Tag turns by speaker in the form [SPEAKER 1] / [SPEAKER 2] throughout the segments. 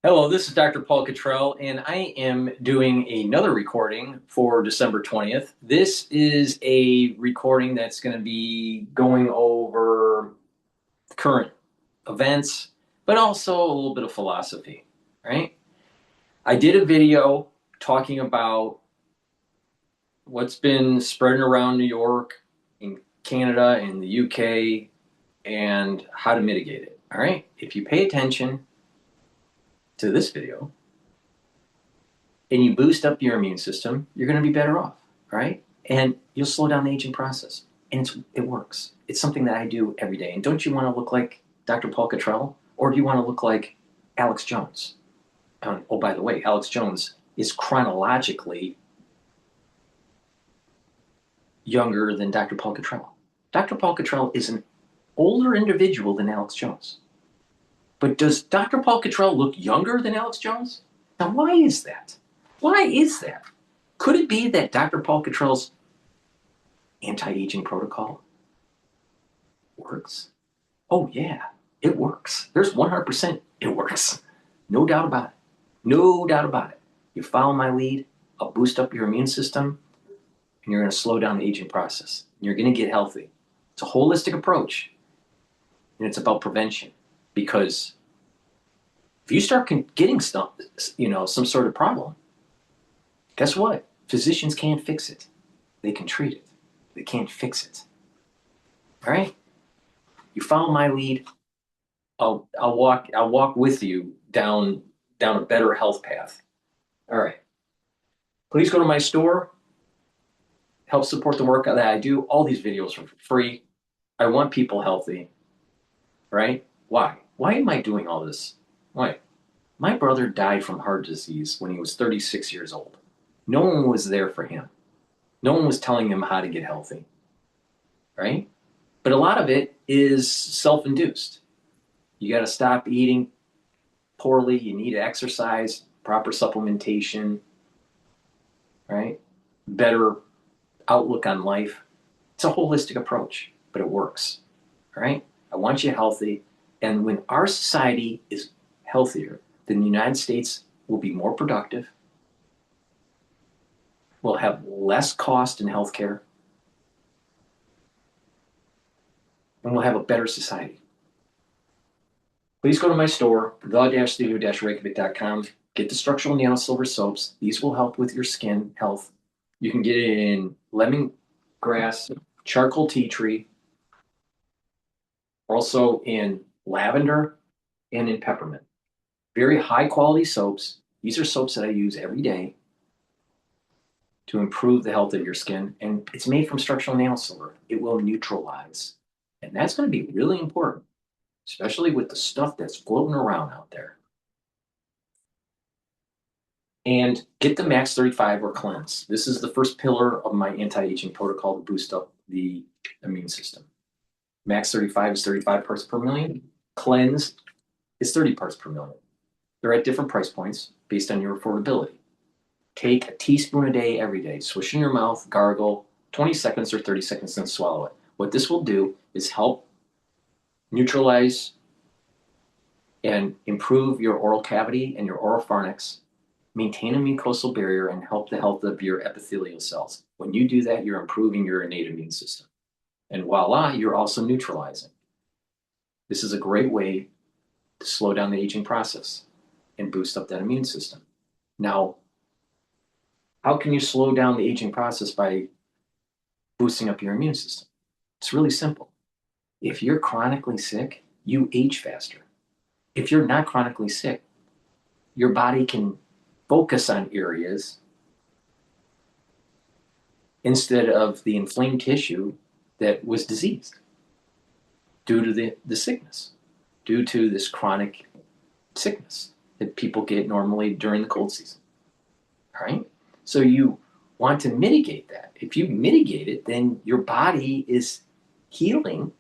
[SPEAKER 1] Hello, this is Dr. Paul Cottrell, and I am doing another recording for December 20th. This is a recording that's going to be going over current events, but also a little bit of philosophy, right? I did a video talking about what's been spreading around New York, in Canada, in the UK, and how to mitigate it, all right? If you pay attention to this video and you boost up your immune system, you're going to be better off, right? And you'll slow down the aging process. And it works. It's something that I do every day. And don't you want to look like Dr. Paul Cottrell? Or do you want to look like Alex Jones? Oh, by the way, Alex Jones is chronologically younger than Dr. Paul Cottrell. Dr. Paul Cottrell is an older individual than Alex Jones. But does Dr. Paul Cottrell look younger than Alex Jones? Now, why is that? Why is that? Could it be that Dr. Paul Cottrell's anti-aging protocol works? Oh, yeah, it works. There's 100% it works. No doubt about it. No doubt about it. You follow my lead, I'll boost up your immune system, and you're going to slow down the aging process. You're going to get healthy. It's a holistic approach, and it's about prevention. Because if you start getting some sort of problem, guess what? Physicians can't fix it. They can treat it. They can't fix it. All right? You follow my lead. I'll walk with you down a better health path. All right. Please go to my store. Help support the work that I do. All these videos are for free. I want people healthy. Right? Why? Why am I doing all this? Why? My brother died from heart disease when he was 36 years old. No one was there for him. No one was telling him how to get healthy. Right? But a lot of it is self-induced. You got to stop eating poorly. You need to exercise, proper supplementation, right? Better outlook on life. It's a holistic approach, but it works. All right? I want you healthy. And when our society is healthier, then the United States will be more productive. We'll have less cost in healthcare. And we'll have a better society. Please go to my store, the-studio-reykjavik.com. Get the structural nano silver soaps. These will help with your skin health. You can get it in lemongrass, charcoal tea tree, also in lavender and in peppermint. Very high quality soaps. These are soaps that I use every day to improve the health of your skin. And it's made from structural nanosilver. It will neutralize. And that's going to be really important, especially with the stuff that's floating around out there. And get the Max 35 or Cleanse. This is the first pillar of my anti-aging protocol to boost up the immune system. Max 35 is 35 parts per million. Cleanse is 30 parts per million. They're at different price points based on your affordability. Take a teaspoon a day every day. Swish in your mouth, gargle, 20 seconds or 30 seconds, then swallow it. What this will do is help neutralize and improve your oral cavity and your oropharynx, maintain a mucosal barrier, and help the health of your epithelial cells. When you do that, you're improving your innate immune system. And voila, you're also neutralizing. This is a great way to slow down the aging process and boost up that immune system. Now, how can you slow down the aging process by boosting up your immune system? It's really simple. If you're chronically sick, you age faster. If you're not chronically sick, your body can focus on areas instead of the inflamed tissue that was diseased due to the sickness, due to this chronic sickness that people get normally during the cold season. All right? So you want to mitigate that. If you mitigate it, then your body is healing.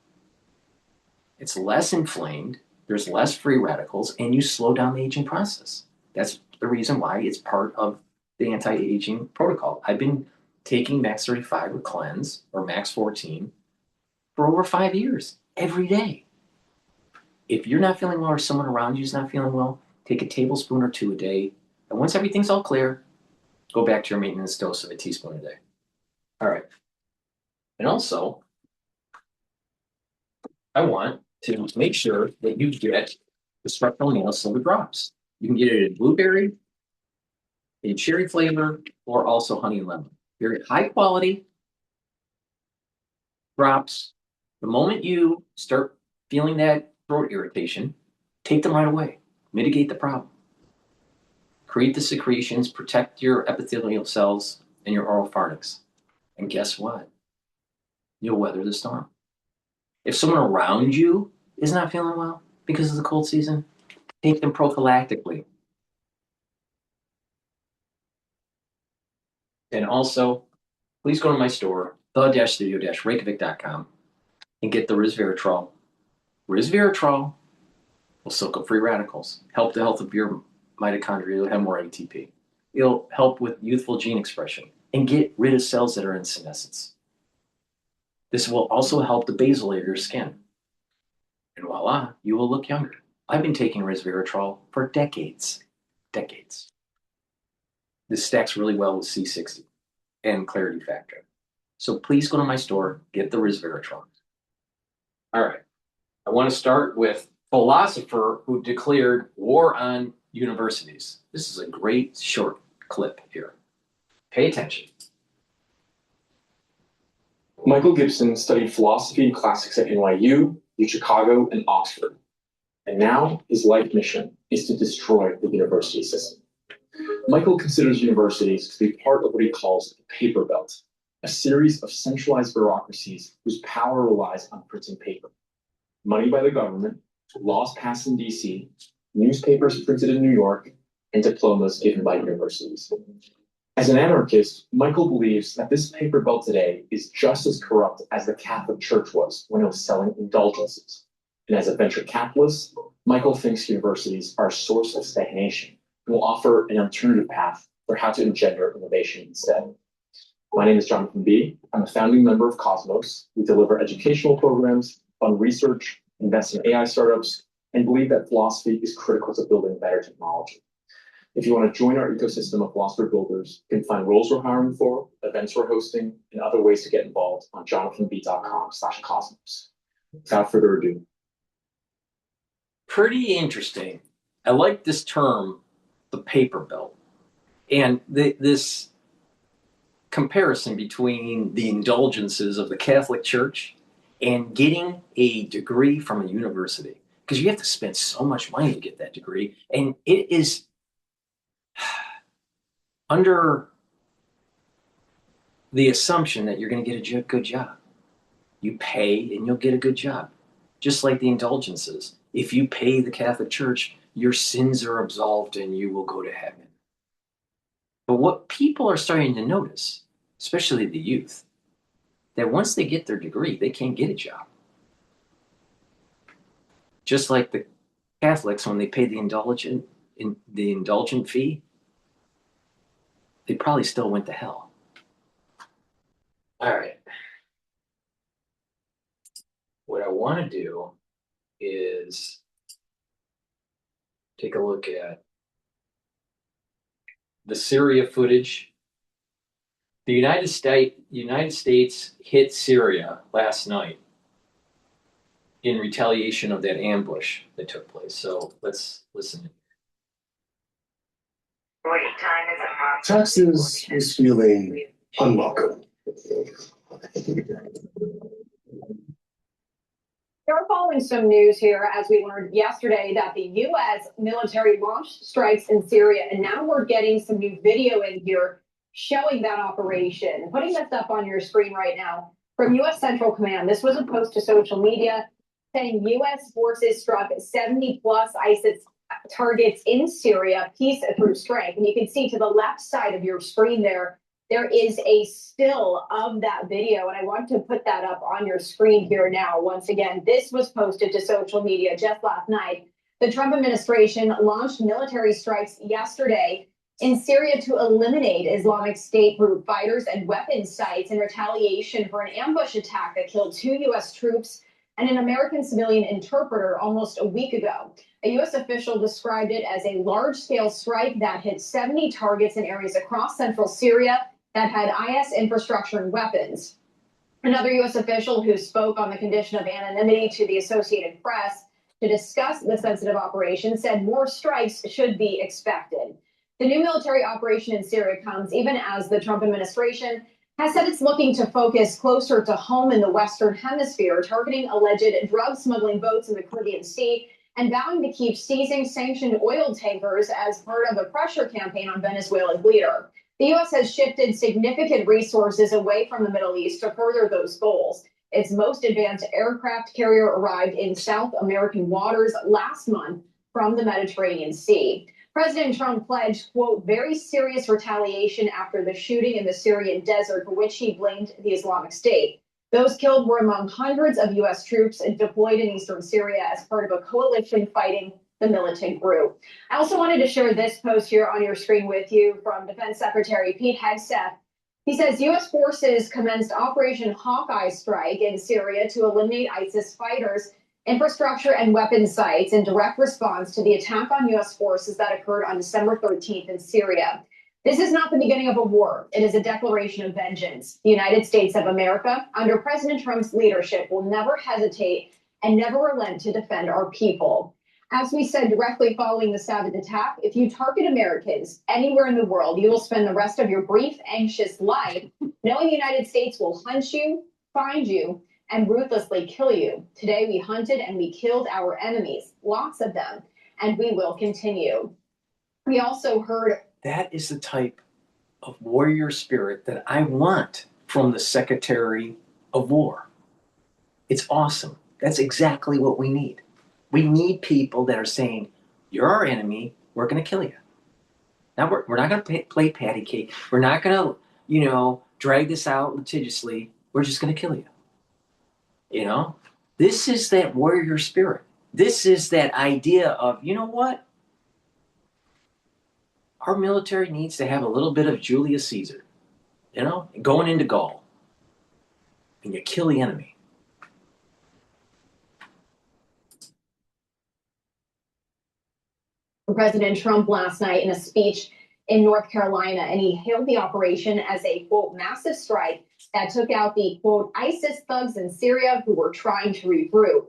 [SPEAKER 1] It's less inflamed. There's less free radicals, and you slow down the aging process. That's the reason why it's part of the anti-aging protocol. I've been taking Max 35 or Cleanse or Max 14 for over 5 years, every day. If you're not feeling well or someone around you is not feeling well, Take a tablespoon or two a day. And once everything's all clear, go back to your maintenance dose of a teaspoon a day. All right. And also, I want to make sure that you get the structural nail silver drops. You can get it in blueberry, in cherry flavor, or also honey and lemon. Very high quality drops. The moment you start feeling that throat irritation, take them right away. Mitigate the problem. Create the secretions, protect your epithelial cells and your oral pharynx. And guess what? You'll weather the storm. If someone around you is not feeling well because of the cold season, take them prophylactically. And also, please go to my store, the-studio-reykjavik.com, and get the resveratrol. Resveratrol will soak up free radicals, help the health of your mitochondria. You'll have more ATP. It'll help with youthful gene expression and get rid of cells that are in senescence. This will also help the basal layer of your skin. And voila, you will look younger. I've been taking resveratrol for decades. Decades. This stacks really well with C60 and clarity factor. So please go to my store, get the resveratrol. All right. I want to start with a philosopher who declared war on universities. This is a great short clip here. Pay attention.
[SPEAKER 2] Michael Gibson studied philosophy and classics at NYU, Chicago, and Oxford. And now his life mission is to destroy the university system. Michael considers universities to be part of what he calls the paper belt, a series of centralized bureaucracies whose power relies on printing paper. Money by the government, laws passed in DC, newspapers printed in New York, and diplomas given by universities. As an anarchist, Michael believes that this paper belt today is just as corrupt as the Catholic Church was when it was selling indulgences. And as a venture capitalist, Michael thinks universities are a source of stagnation and will offer an alternative path for how to engender innovation instead. My name is Jonathan B. I'm a founding member of Cosmos. We deliver educational programs, fund research, invest in AI startups, and believe that philosophy is critical to building better technology. If you want to join our ecosystem of philosopher builders, you can find roles we're hiring for, events we're hosting, and other ways to get involved on jonathanb.com/cosmos. Without further ado.
[SPEAKER 1] Pretty interesting. I like this term, the paper belt, and this comparison between the indulgences of the Catholic Church and getting a degree from a university, because you have to spend so much money to get that degree, and it is under the assumption that you're going to get a good job. You pay and you'll get a good job, just like the indulgences. If you pay the Catholic Church, your sins are absolved and you will go to heaven. But what people are starting to notice, especially the youth, that once they get their degree, they can't get a job. Just like the Catholics, when they pay the indulgent fee, they probably still went to hell. All right. What I want to do is take a look at the Syria footage. The United States hit Syria last night in retaliation of that ambush that took place. So let's listen.
[SPEAKER 3] Texas is feeling unwelcome.
[SPEAKER 4] We're following some news here as we learned yesterday that the U.S. military launched strikes in Syria, and now we're getting some new video in here showing that operation. Putting this up on your screen right now from U.S. Central Command. This was a post to social media saying U.S. forces struck 70 plus ISIS targets in Syria, peace through strength. And you can see to the left side of your screen there is a still of that video. And I want to put that up on your screen here now. Once again, this was posted to social media just last night. The Trump administration launched military strikes yesterday in Syria to eliminate Islamic State group fighters and weapons sites in retaliation for an ambush attack that killed 2 U.S. troops and an American civilian interpreter almost a week ago. A U.S. official described it as a large-scale strike that hit 70 targets in areas across central Syria that had IS infrastructure and weapons. Another U.S. official who spoke on the condition of anonymity to the Associated Press to discuss the sensitive operation said more strikes should be expected. The new military operation in Syria comes even as the Trump administration has said it's looking to focus closer to home in the Western Hemisphere, targeting alleged drug smuggling boats in the Caribbean Sea and vowing to keep seizing sanctioned oil tankers as part of a pressure campaign on Venezuela's leader. The U.S. has shifted significant resources away from the Middle East to further those goals. Its most advanced aircraft carrier arrived in South American waters last month from the Mediterranean Sea. President Trump pledged, quote, very serious retaliation after the shooting in the Syrian desert, for which he blamed the Islamic State. Those killed were among hundreds of U.S. troops deployed in eastern Syria as part of a coalition fighting the militant group. I also wanted to share this post here on your screen with you from Defense Secretary Pete Hegseth. He says U.S. forces commenced Operation Hawkeye Strike in Syria to eliminate ISIS fighters, infrastructure, and weapons sites in direct response to the attack on U.S. forces that occurred on December 13th in Syria. This is not the beginning of a war. It is a declaration of vengeance. The United States of America, under President Trump's leadership, will never hesitate and never relent to defend our people. As we said directly following the savage attack, if you target Americans anywhere in the world, you will spend the rest of your brief, anxious life knowing the United States will hunt you, find you, and ruthlessly kill you. Today, we hunted and we killed our enemies, lots of them, and we will continue. We also heard...
[SPEAKER 1] That is the type of warrior spirit that I want from the Secretary of War. It's awesome. That's exactly what we need. We need people that are saying, you're our enemy, we're going to kill you. Now, we're not going to play patty cake. We're not going to, drag this out litigiously. We're just going to kill you. This is that warrior spirit. This is that idea of, you know what? Our military needs to have a little bit of Julius Caesar, going into Gaul. And you kill the enemy.
[SPEAKER 4] President Trump last night in a speech in North Carolina, and he hailed the operation as a, quote, massive strike that took out the, quote, ISIS thugs in Syria who were trying to regroup.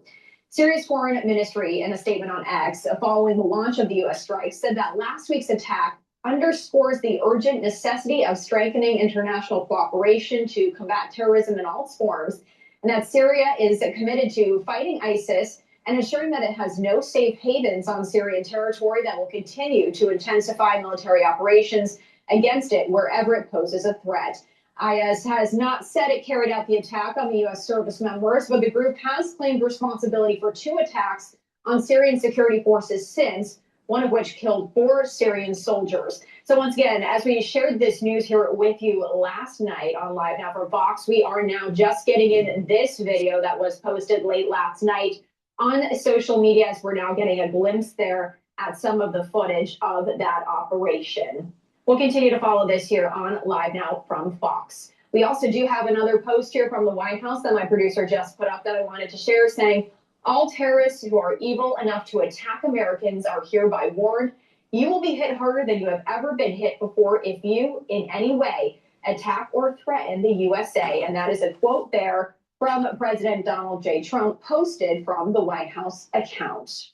[SPEAKER 4] Syria's foreign ministry, in a statement on X following the launch of the U.S. strike, said that last week's attack underscores the urgent necessity of strengthening international cooperation to combat terrorism in all its forms, and that Syria is committed to fighting ISIS and ensuring that it has no safe havens on Syrian territory, that will continue to intensify military operations against it wherever it poses a threat. IS has not said it carried out the attack on the U.S. service members, but the group has claimed responsibility for 2 attacks on Syrian security forces since, one of which killed 4 Syrian soldiers. So once again, as we shared this news here with you last night on Live Now for Vox, we are now just getting in this video that was posted late last night on social media, as we're now getting a glimpse there at some of the footage of that operation. We'll continue to follow this here on Live Now from Fox. We also do have another post here from the White House that my producer just put up that I wanted to share, saying, all terrorists who are evil enough to attack Americans are hereby warned. You will be hit harder than you have ever been hit before if you, in any way, attack or threaten the USA. And that is a quote there from President Donald J. Trump, posted from the White House account.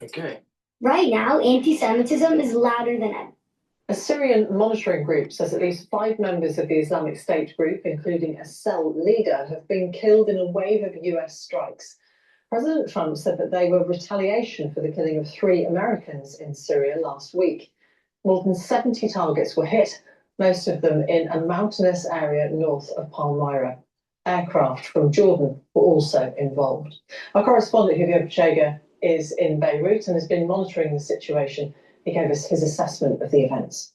[SPEAKER 1] Okay.
[SPEAKER 5] Right now, anti-Semitism is louder than ever.
[SPEAKER 6] A Syrian monitoring group says at least 5 members of the Islamic State group, including a cell leader, have been killed in a wave of US strikes. President Trump said that they were retaliation for the killing of 3 Americans in Syria last week. More than 70 targets were hit, most of them in a mountainous area north of Palmyra. Aircraft from Jordan were also involved. Our correspondent, Julio Pacheco, is in Beirut and has been monitoring the situation. He gave us his assessment of the events.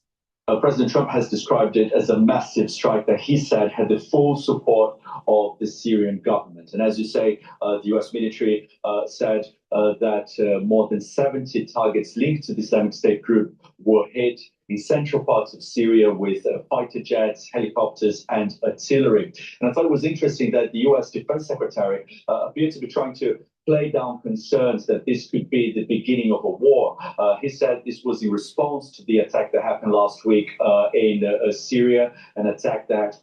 [SPEAKER 7] President Trump has described it as a massive strike that he said had the full support of the Syrian government. And as you say, the US military said that more than 70 targets linked to the Islamic State group were hit in central parts of Syria with fighter jets, helicopters, and artillery. And I thought it was interesting that the US Defense Secretary appeared to be trying to play down concerns that this could be the beginning of a war. He said this was in response to the attack that happened last week in Syria, an attack that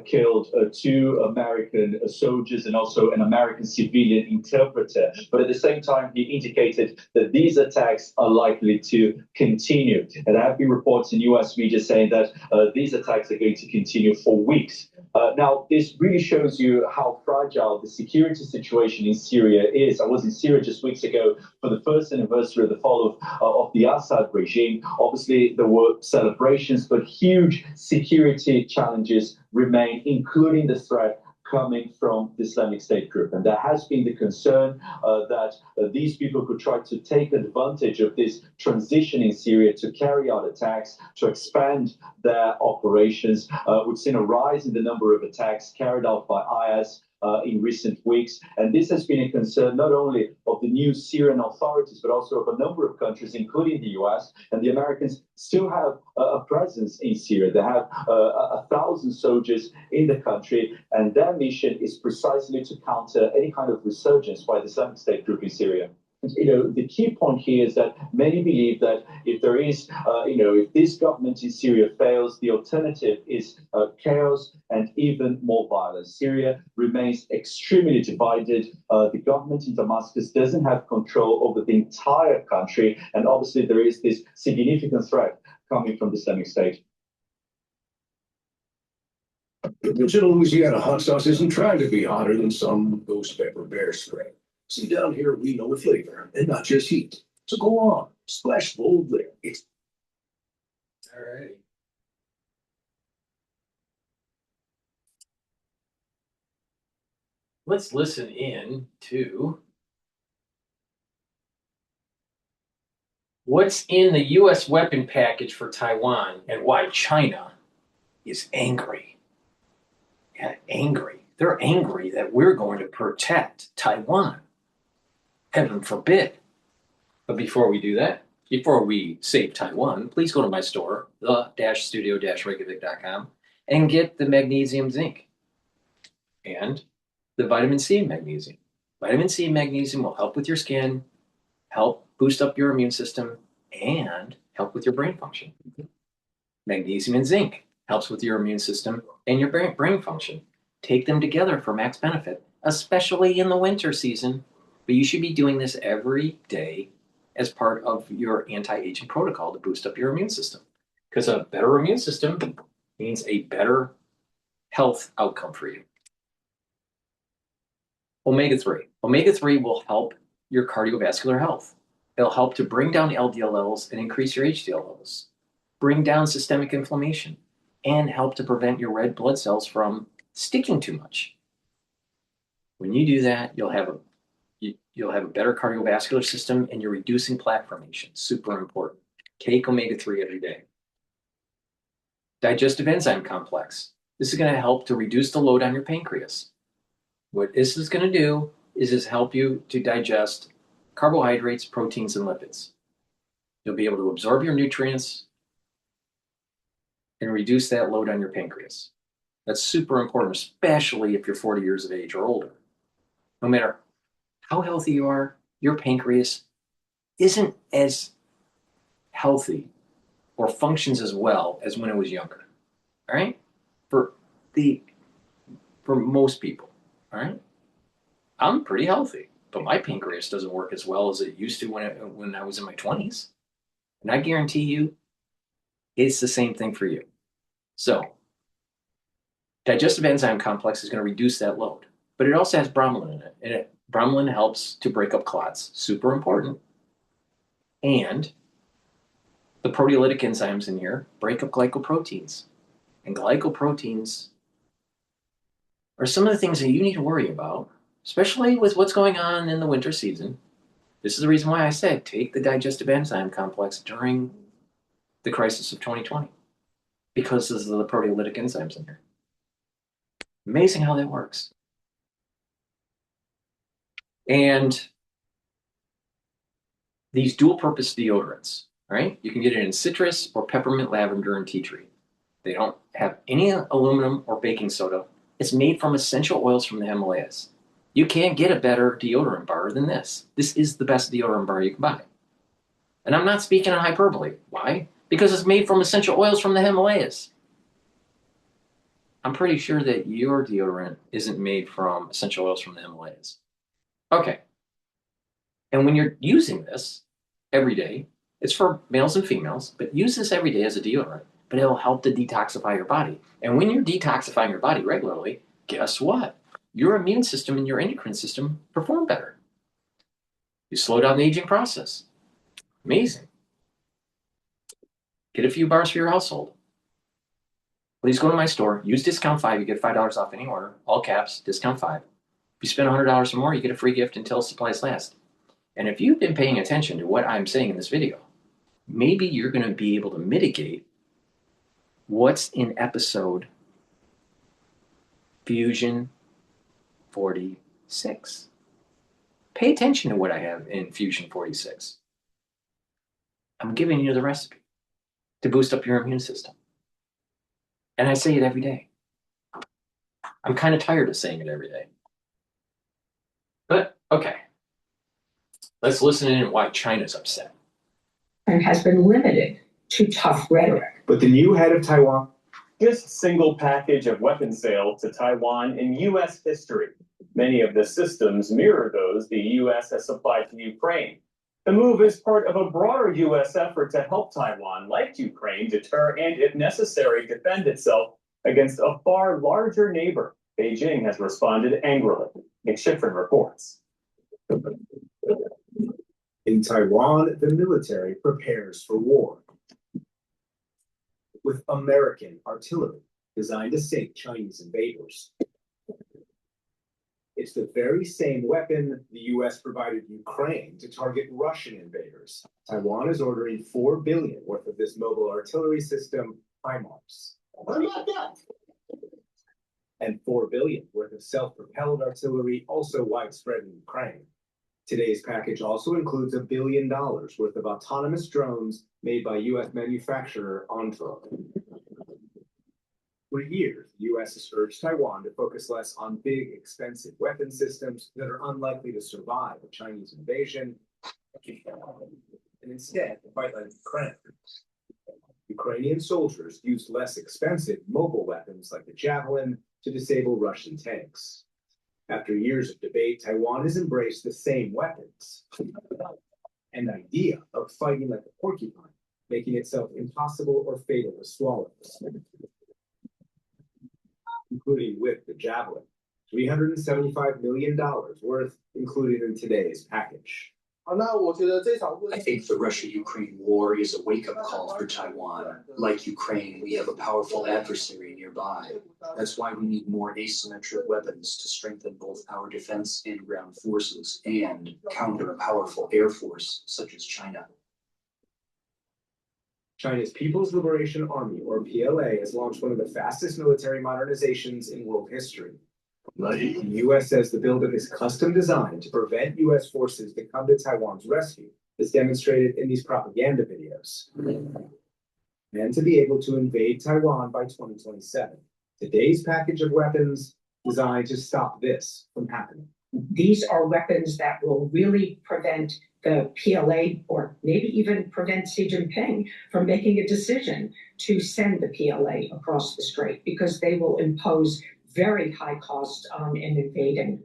[SPEAKER 7] killed 2 American soldiers and also an American civilian interpreter. But at the same time, he indicated that these attacks are likely to continue. And there have been reports in US media saying that these attacks are going to continue for weeks. Now, this really shows you how fragile the security situation in Syria is. I was in Syria just weeks ago for the first anniversary of the fall of the Assad regime. Obviously, there were celebrations, but huge security challenges remain, including the threat coming from the Islamic State group. And there has been the concern that these people could try to take advantage of this transition in Syria to carry out attacks, to expand their operations. We've seen a rise in the number of attacks carried out by IS in recent weeks. And this has been a concern not only of the new Syrian authorities, but also of a number of countries, including the US. And the Americans still have a presence in Syria. They have 1,000 soldiers in the country, and their mission is precisely to counter any kind of resurgence by the Islamic State group in Syria. The key point here is that many believe that if there is, if this government in Syria fails, the alternative is chaos and even more violence. Syria remains extremely divided. The government in Damascus doesn't have control over the entire country. And obviously, there is this significant threat coming from the Islamic State.
[SPEAKER 3] The original Louisiana hot sauce isn't trying to be hotter than some ghost pepper bear spray. See, down here, we know the flavor and not just heat. So go on, splash boldly.
[SPEAKER 1] All right. Let's listen in to what's in the U.S. weapon package for Taiwan and why China is angry. Yeah, angry. They're angry that we're going to protect Taiwan. Heaven forbid. But before we do that, before we save Taiwan, please go to my store, the-studio-reykjavik.com, and get the magnesium zinc and the vitamin C magnesium. Vitamin C magnesium will help with your skin, help boost up your immune system, and help with your brain function. Magnesium and zinc helps with your immune system and your brain function. Take them together for max benefit, especially in the winter season. But you should be doing this every day as part of your anti-aging protocol to boost up your immune system. Because a better immune system means a better health outcome for you. Omega-3. Omega-3 will help your cardiovascular health. It'll help to bring down LDL levels and increase your HDL levels, bring down systemic inflammation, and help to prevent your red blood cells from sticking too much. When you do that, you'll have a better cardiovascular system and you're reducing plaque formation. Super important. Take omega-3 every day. Digestive enzyme complex. This is going to help to reduce the load on your pancreas. What this is going to do is help you to digest carbohydrates, proteins, and lipids. You'll be able to absorb your nutrients and reduce that load on your pancreas. That's super important, especially if you're 40 years of age or older. No matter how healthy you are, your pancreas isn't as healthy or functions as well as when it was younger. All right? For most people. All right? I'm pretty healthy, but my pancreas doesn't work as well as it used to when I was in my 20s. And I guarantee you, it's the same thing for you. So, digestive enzyme complex is going to reduce that load, but it also has bromelain in it. And bromelain helps to break up clots, super important. And the proteolytic enzymes in here break up glycoproteins. And glycoproteins are some of the things that you need to worry about, especially with what's going on in the winter season. This is the reason why I said take the digestive enzyme complex during the crisis of 2020. because of the proteolytic enzymes in here. Amazing how that works. And these dual purpose deodorants, right? You can get it in citrus or peppermint, lavender, and tea tree. They don't have any aluminum or baking soda. It's made from essential oils from the Himalayas. You can't get a better deodorant bar than this. This is the best deodorant bar you can buy. And I'm not speaking in hyperbole. Why? Because it's made from essential oils from the Himalayas. I'm pretty sure that your deodorant isn't made from essential oils from the Himalayas. Okay. And when you're using this every day, it's for males and females, but use this every day as a deodorant. But it'll help to detoxify your body. And when you're detoxifying your body regularly, guess what? Your immune system and your endocrine system perform better. You slow down the aging process. Amazing. Get a few bars for your household. Please go to my store. Use discount 5. You get $5 off any order. All caps, discount 5. If you spend $100 or more, you get a free gift until supplies last. And if you've been paying attention to what I'm saying in this video, maybe you're going to be able to mitigate what's in episode Fusion 46. Pay attention to what I have in Fusion 46. I'm giving you the recipe to boost up your immune system. And I say it every day. I'm kind of tired of saying it every day. But, okay. Let's listen in why China's upset.
[SPEAKER 8] And has been limited to tough rhetoric.
[SPEAKER 9] But the new head of Taiwan,
[SPEAKER 10] Just single package of weapons sale to Taiwan in U.S. history. Many of the systems mirror those the U.S. has supplied to Ukraine. The move is part of a broader U.S. effort to help Taiwan, like Ukraine, deter and, if necessary, defend itself against a far larger neighbor. Beijing has responded angrily. Nick Schifrin reports.
[SPEAKER 9] in Taiwan, the military prepares for war with American artillery designed to sink Chinese invaders. It's the very same weapon the U.S. provided Ukraine to target Russian invaders. Taiwan is ordering $4 billion worth of this mobile artillery system, HIMARS. And $4 billion worth of self-propelled artillery, also widespread in Ukraine. Today's package also includes $1 billion worth of autonomous drones made by U.S. manufacturer Entra. For years, the U.S. has urged Taiwan to focus less on big, expensive weapon systems that are unlikely to survive a Chinese invasion, and instead fight like Ukraine. Ukrainian soldiers used less expensive mobile weapons like the Javelin to disable Russian tanks. After years of debate, Taiwan has embraced the same weapons. An idea of fighting like a porcupine, making itself impossible or fatal to swallow. Including with the Javelin, $375 million worth included in today's package.
[SPEAKER 11] I think the Russia-Ukraine war is a wake-up call for Taiwan. Like Ukraine, we have a powerful adversary nearby. That's why we need more asymmetric weapons to strengthen both our defense and ground forces and counter a powerful air force such as China.
[SPEAKER 9] China's People's Liberation Army, or PLA, has launched one of the fastest military modernizations in world history. The U.S. says the buildup is custom designed to prevent U.S. forces that come to Taiwan's rescue, as demonstrated in these propaganda videos, and to be able to invade Taiwan by 2027. Today's package of weapons designed to stop this from happening.
[SPEAKER 8] These are weapons that will really prevent the PLA, or maybe even prevent Xi Jinping from making a decision to send the PLA across the strait, because they will impose very high costs on an invading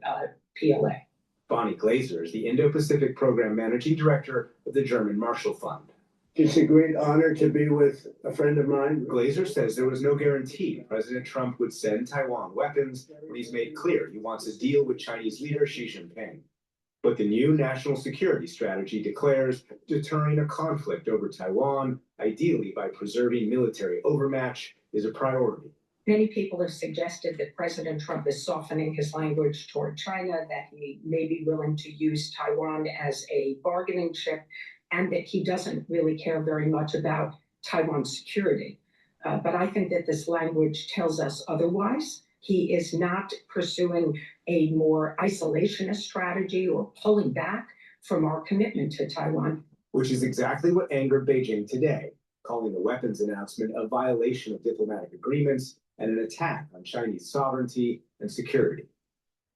[SPEAKER 8] PLA.
[SPEAKER 9] Bonnie Glaser is the Indo-Pacific Program Managing Director of the German Marshall Fund.
[SPEAKER 12] It's a great honor to be with a friend of mine.
[SPEAKER 9] Glaser says there was no guarantee President Trump would send Taiwan weapons, and he's made clear he wants a deal with Chinese leader Xi Jinping. But the new national security strategy declares deterring a conflict over Taiwan, ideally by preserving military overmatch, is a priority.
[SPEAKER 8] Many people have suggested that President Trump is softening his language toward China, that he may be willing to use Taiwan as a bargaining chip, and that he doesn't really care very much about Taiwan's security. But I think that this language tells us otherwise. He is not pursuing a more isolationist strategy or pulling back from our commitment to Taiwan.
[SPEAKER 9] Which is exactly what angered Beijing today, calling the weapons announcement a violation of diplomatic agreements and an attack on Chinese sovereignty and security.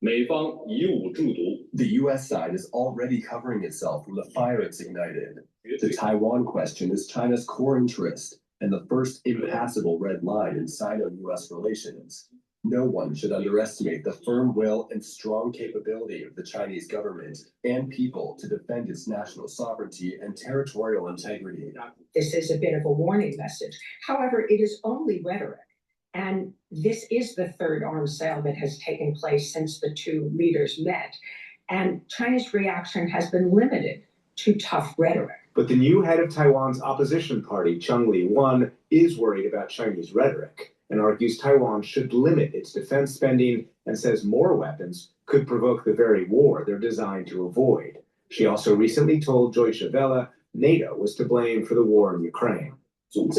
[SPEAKER 13] The U.S. side is already covering itself from the fire it's ignited. The Taiwan question is China's core interest and the first impassable red line in Sino-U.S. relations. No one should underestimate the firm will and strong capability of the Chinese government and people to defend its national sovereignty and territorial integrity.
[SPEAKER 8] This is a bit of a warning message. However, it is only rhetoric. And this is the third arms sale that has taken place since the two leaders met. And China's reaction has been limited to tough rhetoric.
[SPEAKER 9] But the new head of Taiwan's opposition party, Chung Li-wan, is worried about Chinese rhetoric and argues Taiwan should limit its defense spending and says more weapons could provoke the very war they're designed to avoid. She also recently told Deutsche Welle NATO was to blame for the war in Ukraine.
[SPEAKER 14] Putin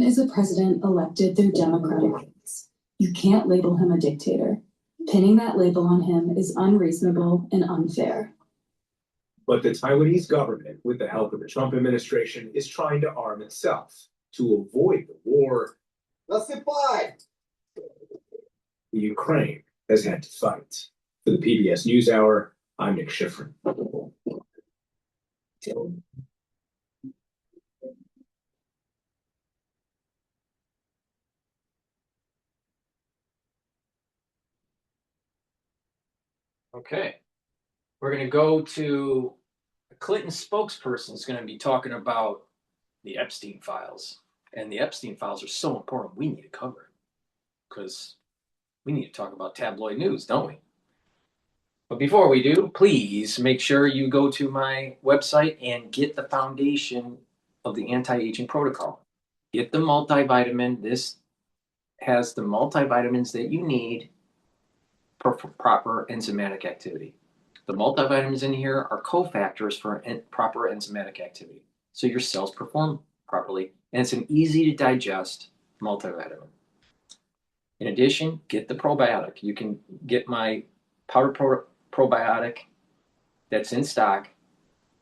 [SPEAKER 14] is a president elected through democratic votes. You can't label him a dictator. Pinning that label on him is unreasonable and unfair.
[SPEAKER 9] But the Taiwanese government, with the help of the Trump administration, is trying to arm itself to avoid the war. The Ukraine has had to fight. For the PBS NewsHour, I'm Nick Schifrin.
[SPEAKER 1] Okay, we're going to go to a Clinton spokesperson is going to be talking about the Epstein files. And the Epstein files are so important, we need to cover it because we need to talk about tabloid news, don't we? But before we do, please make sure you go to my website and get the foundation of the anti-aging protocol. Get the multivitamin. This has the multivitamins that you need for proper enzymatic activity. The multivitamins in here are cofactors for proper enzymatic activity, so your cells perform properly, and it's an easy to digest multivitamin. In addition, get the probiotic. You can get my powder probiotic that's in stock.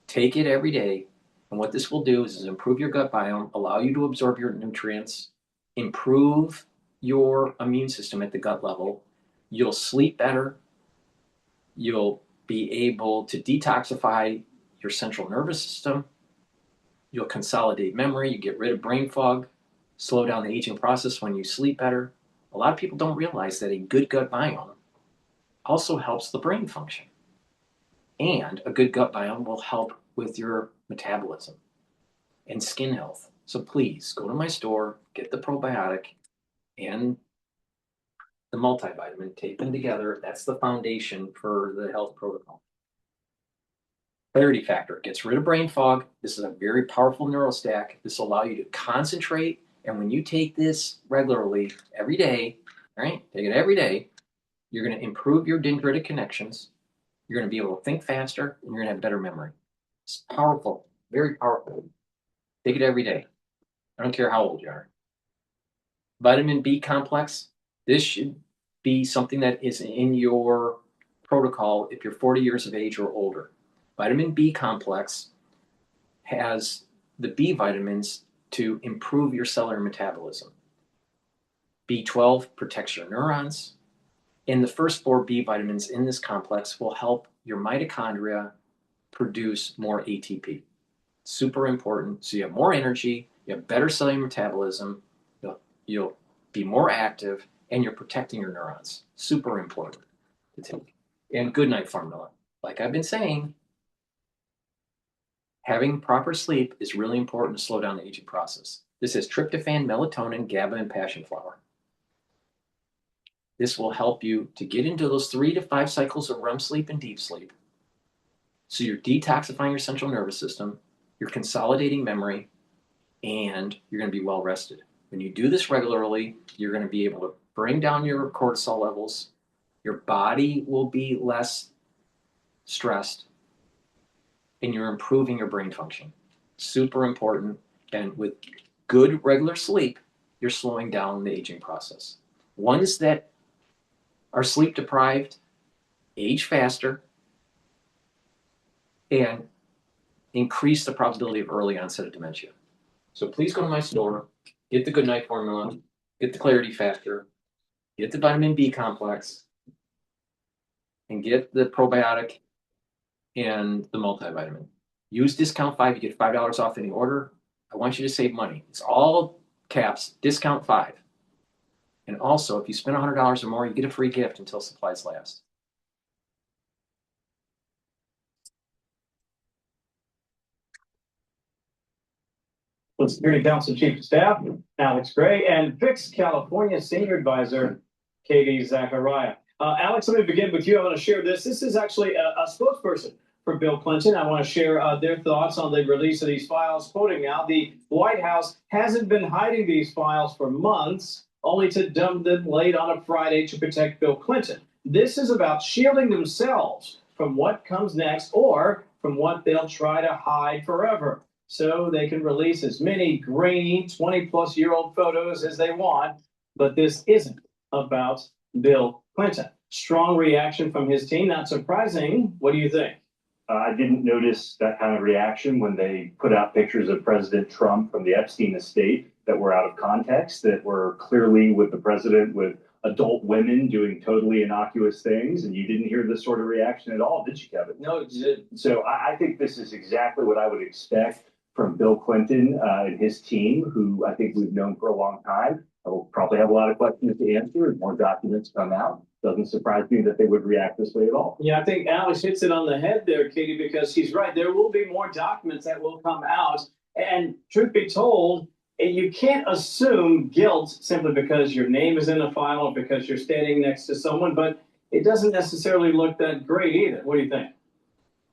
[SPEAKER 1] Take it every day, and what this will do is improve your gut biome, allow you to absorb your nutrients, improve your immune system at the gut level. You'll sleep better. You'll be able to detoxify your central nervous system. You'll consolidate memory. You get rid of brain fog, slow down the aging process when you sleep better. A lot of people don't realize that a good gut biome also helps the brain function. And a good gut biome will help with your metabolism and skin health. So please go to my store, get the probiotic and the multivitamin, tape them together. That's the foundation for the health protocol. Clarity factor gets rid of brain fog. This is a very powerful neurostack. This will allow you to concentrate. And when you take this regularly every day, right? Take it every day, you're going to improve your dendritic connections. You're going to be able to think faster, and you're going to have better memory. It's powerful, very powerful. Take it every day. I don't care how old you are. Vitamin B complex. This should be something that is in your protocol if you're 40 years of age or older. Vitamin B complex has the B vitamins to improve your cellular metabolism. B12 protects your neurons. And the first 4 B vitamins in this complex will help your mitochondria produce more ATP. Super important. So you have more energy, you have better cellular metabolism, you'll be more active, and you're protecting your neurons. Super important to take. And good night formula. Like I've been saying, having proper sleep is really important to slow down the aging process. This is tryptophan, melatonin, GABA, and passion flower. This will help you to get into those 3 to 5 cycles of REM sleep and deep sleep. So you're detoxifying your central nervous system, you're consolidating memory, and you're going to be well rested. When you do this regularly, you're going to be able to bring down your cortisol levels. Your body will be less stressed, and you're improving your brain function. Super important. And with good regular sleep, you're slowing down the aging process. Ones that are sleep deprived age faster and increase the probability of early onset of dementia. So please go to my store, get the Good Night formula, get the Clarity Factor, get the vitamin B complex, and get the probiotic and the multivitamin. Use discount 5, you get $5 off any order. I want you to save money. It's all caps, discount 5. And also, if you spend $100 or more, you get a free gift until supplies last.
[SPEAKER 15] With Security Council Chief of Staff Alex Gray and Fix California Senior Advisor Katie Zachariah. Alex, let me begin with you. I want to share this. This is actually a spokesperson for Bill Clinton. I want to share their thoughts on the release of these files. Quoting now, the White House hasn't been hiding these files for months, only to dump them late on a Friday to protect Bill Clinton. This is about shielding themselves from what comes next or from what they'll try to hide forever, so they can release as many grainy 20-plus-year-old photos as they want. But this isn't about Bill Clinton. Strong reaction from his team. Not surprising. What do you think?
[SPEAKER 7] I didn't notice that kind of reaction when they put out pictures of President Trump from the Epstein estate that were out of context, that were clearly with the president with adult women doing totally innocuous things. And you didn't hear this sort of reaction at all, did you, Kevin?
[SPEAKER 15] No, it didn't.
[SPEAKER 7] So I think this is exactly what I would expect from Bill Clinton and his team, who I think we've known for a long time. I will probably have a lot of questions to answer as more documents come out. Doesn't surprise me that they would react this way at all.
[SPEAKER 15] Yeah, I think Alex hits it on the head there, Katie, because he's right. There will be more documents that will come out. And truth be told, you can't assume guilt simply because your name is in a file or because you're standing next to someone, but it doesn't necessarily look that great either. What do you think?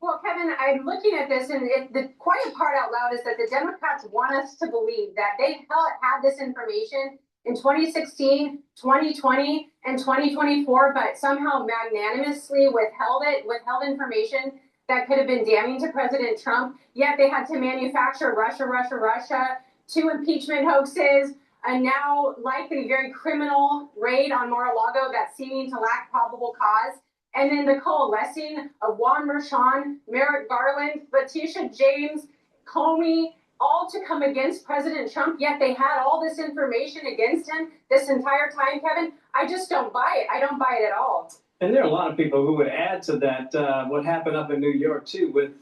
[SPEAKER 4] Well, Kevin, I'm looking at this, and the quiet part out loud is that the Democrats want us to believe that they had this information in 2016, 2020, and 2024, but somehow magnanimously withheld information that could have been damning to President Trump. Yet they had to manufacture Russia, 2 impeachment hoaxes, a now likely very criminal raid on Mar-a-Lago that's seeming to lack probable cause. And then the coalescing of Juan Merchan, Merrick Garland, Letitia James, Comey, all to come against President Trump, yet they had all this information against him this entire time, Kevin. I just don't buy it. I don't buy it at all.
[SPEAKER 15] And there are a lot of people who would add to that what happened up in New York, too, with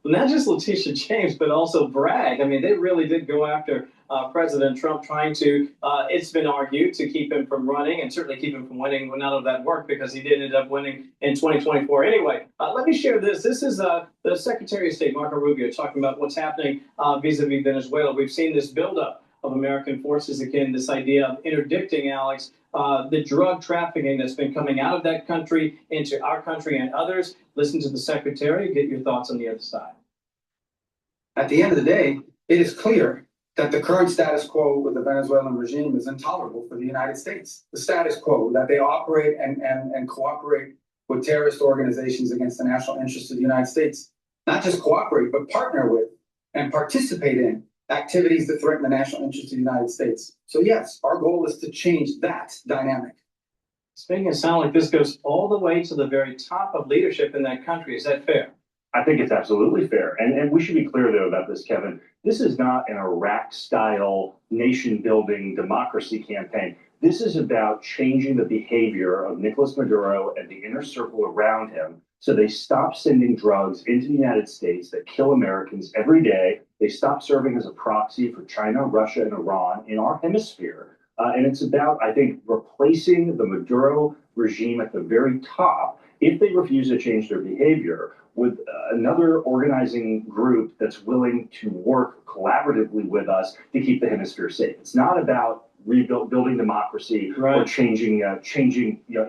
[SPEAKER 15] not just Letitia James, but also Bragg. I mean, they really did go after President Trump, trying to, it's been argued, to keep him from running and certainly keep him from winning when none of that worked, because he did end up winning in 2024. Anyway, let me share this. This is the Secretary of State, Marco Rubio, talking about what's happening vis-a-vis Venezuela. We've seen this buildup of American forces again, this idea of interdicting, Alex, the drug trafficking that's been coming out of that country into our country and others. Listen to the Secretary, get your thoughts on the other side.
[SPEAKER 16] At the end of the day, it is clear that the current status quo with the Venezuelan regime is intolerable for the United States. The status quo, that they operate and cooperate with terrorist organizations against the national interests of the United States. Not just cooperate, but partner with and participate in activities that threaten the national interests of the United States. So yes, our goal is to change that dynamic.
[SPEAKER 15] It's making it sound like this goes all the way to the very top of leadership in that country. Is that fair?
[SPEAKER 7] I think it's absolutely fair. And we should be clear, though, about this, Kevin. This is not an Iraq-style nation-building democracy campaign. This is about changing the behavior of Nicolas Maduro and the inner circle around him, so they stop sending drugs into the United States that kill Americans every day. They stop serving as a proxy for China, Russia, and Iran in our hemisphere. And it's about, I think, replacing the Maduro regime at the very top, if they refuse to change their behavior, with another organizing group that's willing to work collaboratively with us to keep the hemisphere safe. It's not about building democracy or changing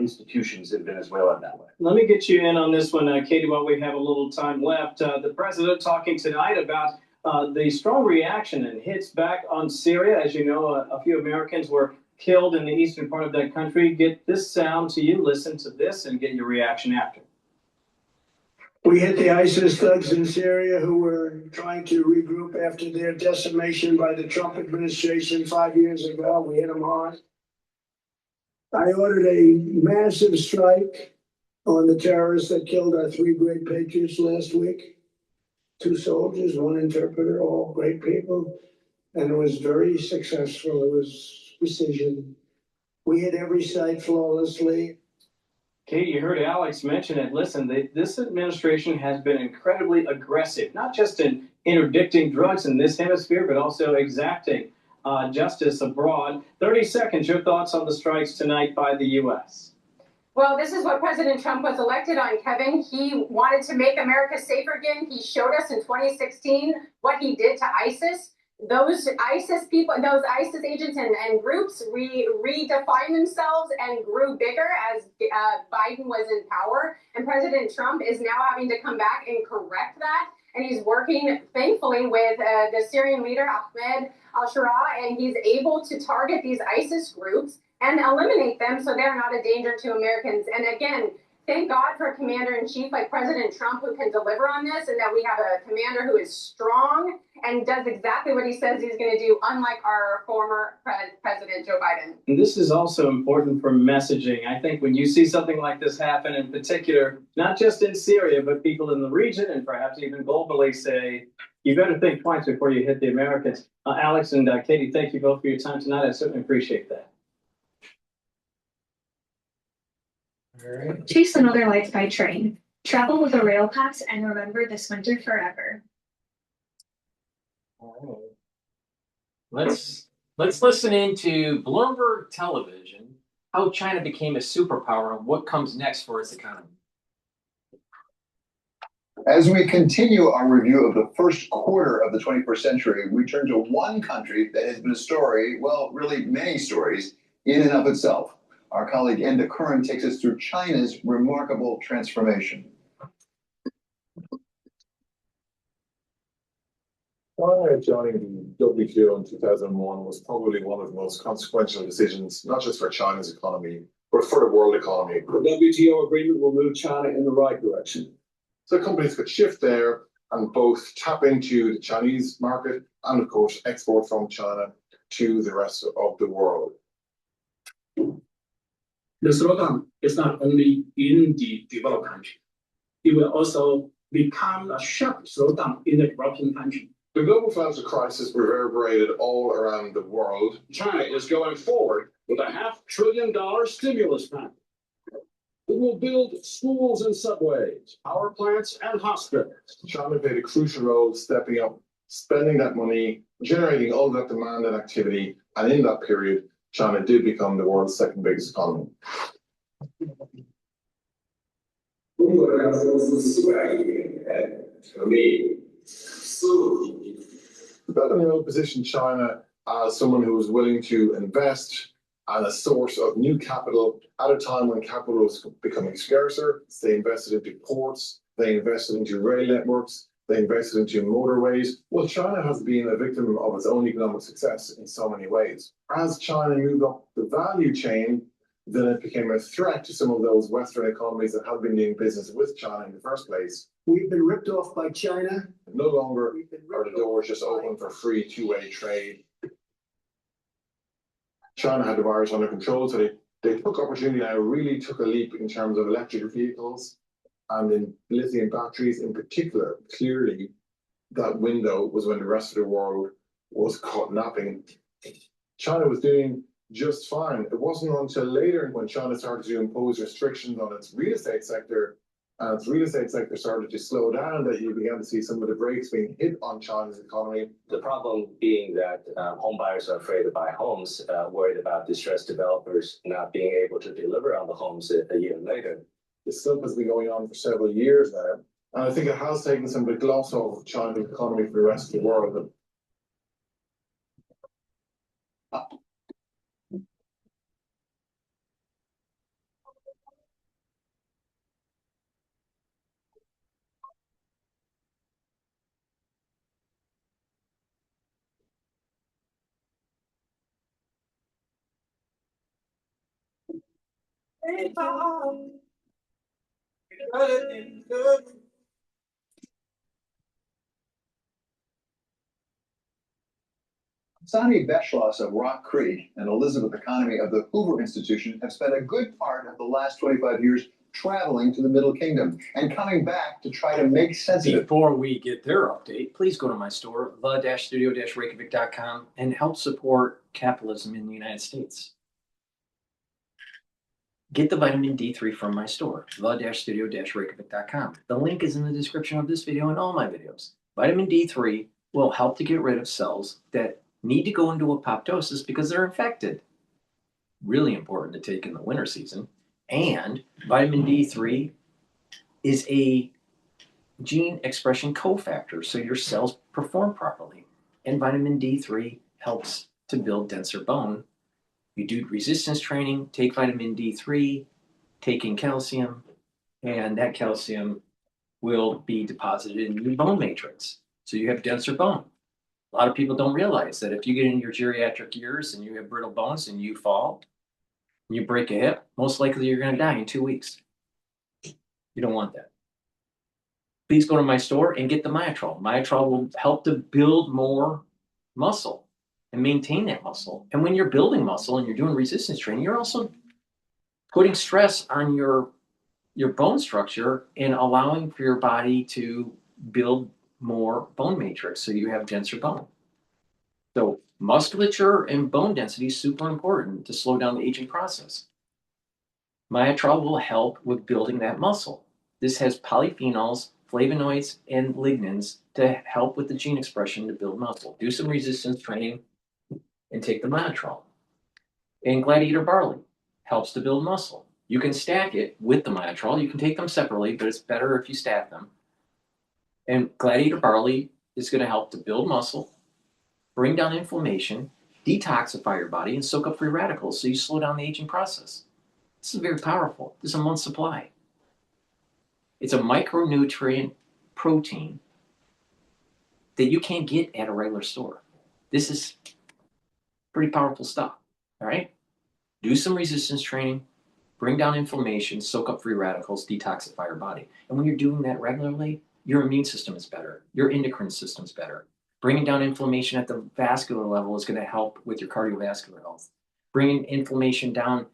[SPEAKER 7] institutions in Venezuela in that way.
[SPEAKER 15] Let me get you in on this one, Katie, while we have a little time left. The president talking tonight about the strong reaction and hits back on Syria. As you know, a few Americans were killed in the eastern part of that country. Get this sound to you, listen to this, and get your reaction after.
[SPEAKER 12] We hit the ISIS thugs in Syria who were trying to regroup after their decimation by the Trump administration 5 years ago. We hit them hard. I ordered a massive strike on the terrorists that killed our 3 great patriots last week. 2 soldiers, 1 interpreter, all great people. And it was very successful. It was precision. We hit every site flawlessly.
[SPEAKER 15] Kate, you heard Alex mention it. Listen, this administration has been incredibly aggressive, not just in interdicting drugs in this hemisphere, but also exacting justice abroad. 30 seconds, your thoughts on the strikes tonight by the U.S.?
[SPEAKER 17] Well, this is what President Trump was elected on, Kevin. He wanted to make America safer again. He showed us in 2016 what he did to ISIS. Those ISIS people, those ISIS agents and groups redefined themselves and grew bigger as Biden was in power. And President Trump is now having to come back and correct that. And he's working, thankfully, with the Syrian leader, Ahmed al-Shara, and he's able to target these ISIS groups and eliminate them so they're not a danger to Americans. And again, thank God for a commander-in-chief like President Trump who can deliver on this, and that we have a commander who is strong and does exactly what he says he's going to do, unlike our former President Joe Biden.
[SPEAKER 15] And this is also important for messaging. I think when you see something like this happen, in particular, not just in Syria, but people in the region and perhaps even globally say, you better think twice before you hit the Americans. Alex and Katie, thank you both for your time tonight. I certainly appreciate that.
[SPEAKER 18] Chase the Northern Lights by train. Travel with a rail pass and remember this winter forever.
[SPEAKER 1] Let's listen into Bloomberg Television, how China became a superpower and what comes next for its economy.
[SPEAKER 19] As we continue our review of the first quarter of the 21st century, we turn to one country that has been a story, well, really many stories, in and of itself. Our colleague Enda Curran takes us through China's remarkable transformation.
[SPEAKER 20] China joining the WTO in 2001 was probably one of the most consequential decisions, not just for China's economy, but for the world economy.
[SPEAKER 3] The WTO agreement will move China in the right direction.
[SPEAKER 20] So companies could shift there and both tap into the Chinese market and, of course, export from China to the rest of the world.
[SPEAKER 21] The slowdown is not only in the developed country. It will also become a sharp slowdown in the developing country.
[SPEAKER 20] The global financial crisis reverberated all around the world.
[SPEAKER 3] China is going forward with a $500 billion stimulus package. It will build schools and subways, power plants and hospitals.
[SPEAKER 20] China played a crucial role stepping up, spending that money, generating all that demand and activity, and in that period, China did become the world's second biggest economy. Belt and Road positioned China as someone who was willing to invest and a source of new capital at a time when capital was becoming scarcer. They invested into ports, they invested into rail networks, they invested into motorways. Well, China has been a victim of its own economic success in so many ways. As China moved up the value chain, then it became a threat to some of those Western economies that had been doing business with China in the first place.
[SPEAKER 12] We've been ripped off by China.
[SPEAKER 20] No longer are the doors just open for free two-way trade. China had the virus under control, so they took opportunity and really took a leap in terms of electric vehicles and in lithium batteries in particular. Clearly, that window was when the rest of the world was caught napping. China was doing just fine. It wasn't until later when China started to impose restrictions on its real estate sector, and its real estate sector started to slow down, that you began to see some of the brakes being hit on China's economy.
[SPEAKER 22] The problem being that home buyers are afraid to buy homes, worried about distressed developers not being able to deliver on the homes a year later.
[SPEAKER 20] This stuff has been going on for several years now, and I think it has taken some of the gloss off China's economy for the rest of the world.
[SPEAKER 19] Sonny Beschloss of Rock Creek and Elizabeth Economy of the Hoover Institution have spent a good part of the last 25 years traveling to the Middle Kingdom and coming back to try to make sense of it.
[SPEAKER 1] Before we get their update, please go to my store, the-studio-reykjavik.com, and help support capitalism in the United States. Get the vitamin D3 from my store, the-studio-reykjavik.com. The link is in the description of this video and all my videos. Vitamin D3 will help to get rid of cells that need to go into apoptosis because they're infected. Really important to take in the winter season. And vitamin D3 is a gene expression cofactor, so your cells perform properly. And vitamin D3 helps to build denser bone. You do resistance training, take vitamin D3, take in calcium, and that calcium will be deposited in your bone matrix. So you have denser bone. A lot of people don't realize that if you get in your geriatric years and you have brittle bones and you fall, and you break a hip, most likely you're going to die in 2 weeks. You don't want that. Please go to my store and get the Myotrol. Myotrol will help to build more muscle and maintain that muscle. And when you're building muscle and you're doing resistance training, you're also putting stress on your bone structure and allowing for your body to build more bone matrix so you have denser bone. So musculature and bone density is super important to slow down the aging process. Myotrol will help with building that muscle. This has polyphenols, flavonoids, and lignans to help with the gene expression to build muscle. Do some resistance training and take the Myotrol. And gladiator barley helps to build muscle. You can stack it with the Myotrol. You can take them separately, but it's better if you stack them. And gladiator barley is going to help to build muscle, bring down inflammation, detoxify your body, and soak up free radicals so you slow down the aging process. This is very powerful. This is a month's supply. It's a micronutrient protein that you can't get at a regular store. This is pretty powerful stuff, all right? Do some resistance training, bring down inflammation, soak up free radicals, detoxify your body. And when you're doing that regularly, your immune system is better. Your endocrine system is better. Bringing down inflammation at the vascular level is going to help with your cardiovascular health. Bringing inflammation down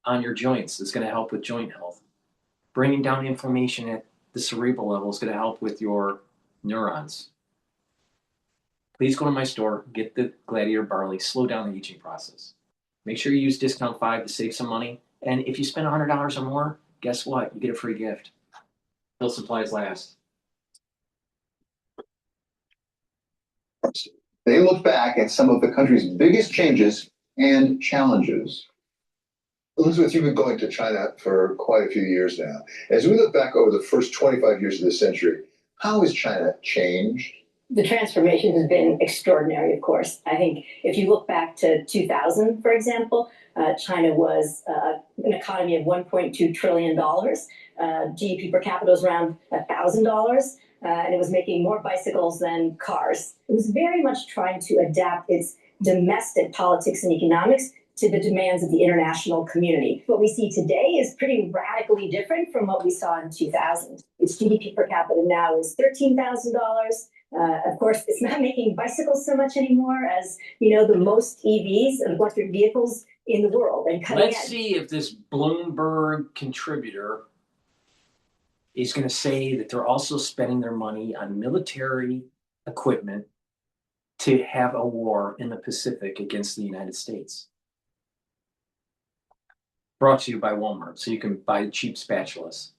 [SPEAKER 1] on your joints is going to help with joint health. Bringing down inflammation at the cerebral level is going to help with your neurons. Please go to my store, get the gladiator barley, slow down the aging process. Make sure you use discount 5 to save some money. And if you spend $100 or more, guess what? You get a free gift. Till supplies last.
[SPEAKER 19] They look back at some of the country's biggest changes and challenges. Elizabeth, you've been going to China for quite a few years now. As we look back over the first 25 years of this century, how has China changed?
[SPEAKER 2] The transformation has been extraordinary, of course. I think if you look back to 2000, for example, China was an economy of $1.2 trillion. GDP per capita was around $1,000. And it was making more bicycles than cars. It was very much trying to adapt its domestic politics and economics to the demands of the international community. What we see today is pretty radically different from what we saw in 2000. Its GDP per capita now is $13,000. Of course, it's not making bicycles so much anymore as, the most EVs and electric vehicles in the world. And
[SPEAKER 1] let's see if this Bloomberg contributor is going to say that they're also spending their money on military equipment to have a war in the Pacific against the United States. Brought to you by Walmart, so you can buy cheap spatulas.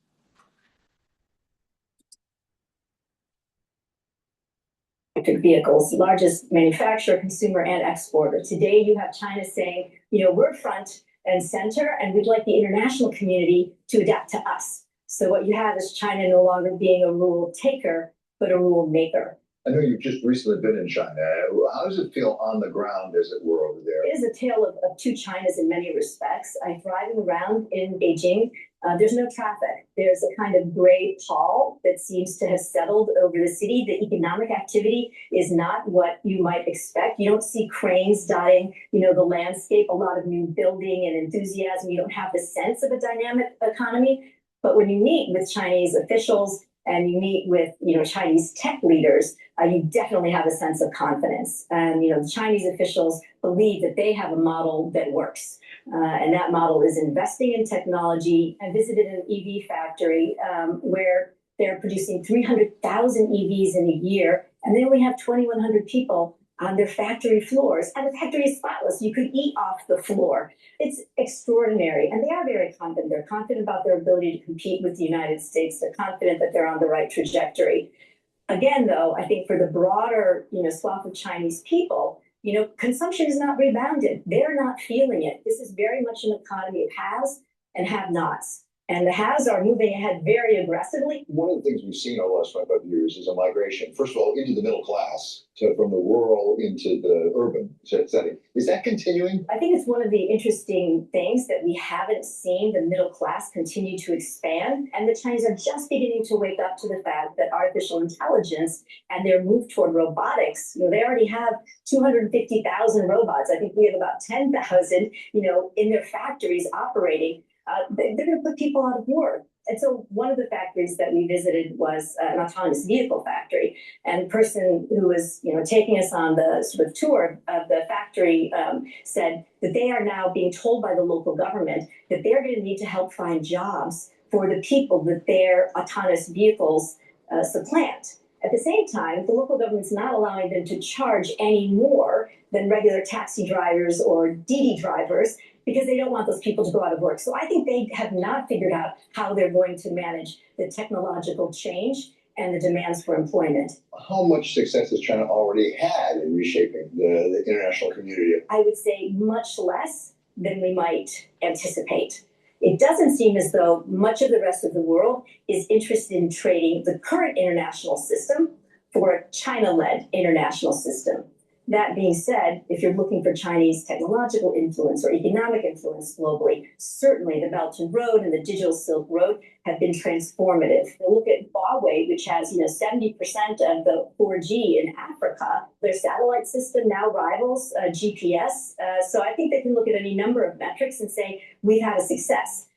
[SPEAKER 2] Electric vehicles, largest manufacturer, consumer, and exporter. Today, you have China saying, we're front and center, and we'd like the international community to adapt to us. So what you have is China no longer being a rule taker, but a rule maker.
[SPEAKER 19] I know you've just recently been in China. How does it feel on the ground, as it were, over there?
[SPEAKER 2] It is a tale of two Chinas in many respects. I'm driving around in Beijing. There's no traffic. There's a kind of gray pall that seems to have settled over the city. The economic activity is not what you might expect. You don't see cranes dotting, the landscape, a lot of new building and enthusiasm. You don't have the sense of a dynamic economy. But when you meet with Chinese officials, and you meet with, Chinese tech leaders, you definitely have a sense of confidence. And, the Chinese officials believe that they have a model that works. And that model is investing in technology. I visited an EV factory where they're producing 300,000 EVs in a year, and they only have 2,100 people on their factory floors, and the factory is spotless. You could eat off the floor. It's extraordinary, and they are very confident. They're confident about their ability to compete with the United States. They're confident that they're on the right trajectory. Again, though, I think for the broader, swath of Chinese people, consumption is not rebounded. They're not feeling it. This is very much an economy of haves and have-nots. And the haves are moving ahead very aggressively.
[SPEAKER 19] One of the things we've seen over the last 25 years is a migration, first of all, into the middle class, from the rural into the urban setting. Is that continuing?
[SPEAKER 2] I think it's one of the interesting things that we haven't seen the middle class continue to expand. And the Chinese are just beginning to wake up to the fact that artificial intelligence and their move toward robotics, they already have 250,000 robots. I think we have about 10,000, in their factories operating. They're going to put people out of work. And so one of the factories that we visited was an autonomous vehicle factory. And the person who was, taking us on the sort of tour of the factory said that they are now being told by the local government that they're going to need to help find jobs for the people that their autonomous vehicles supplant. At the same time, the local government's not allowing them to charge any more than regular taxi drivers or Didi drivers, because they don't want those people to go out of work. So I think they have not figured out how they're going to manage the technological change and the demands for employment.
[SPEAKER 19] How much success has China already had in reshaping the international community?
[SPEAKER 2] I would say much less than we might anticipate. It doesn't seem as though much of the rest of the world is interested in trading the current international system for a China-led international system. That being said, if you're looking for Chinese technological influence or economic influence globally, certainly the Belt and Road and the Digital Silk Road have been transformative. Look at Huawei, which has 70% of the 4G in Africa. Their satellite system now rivals GPS. So I think they can look at any number of metrics and say, we've had a success.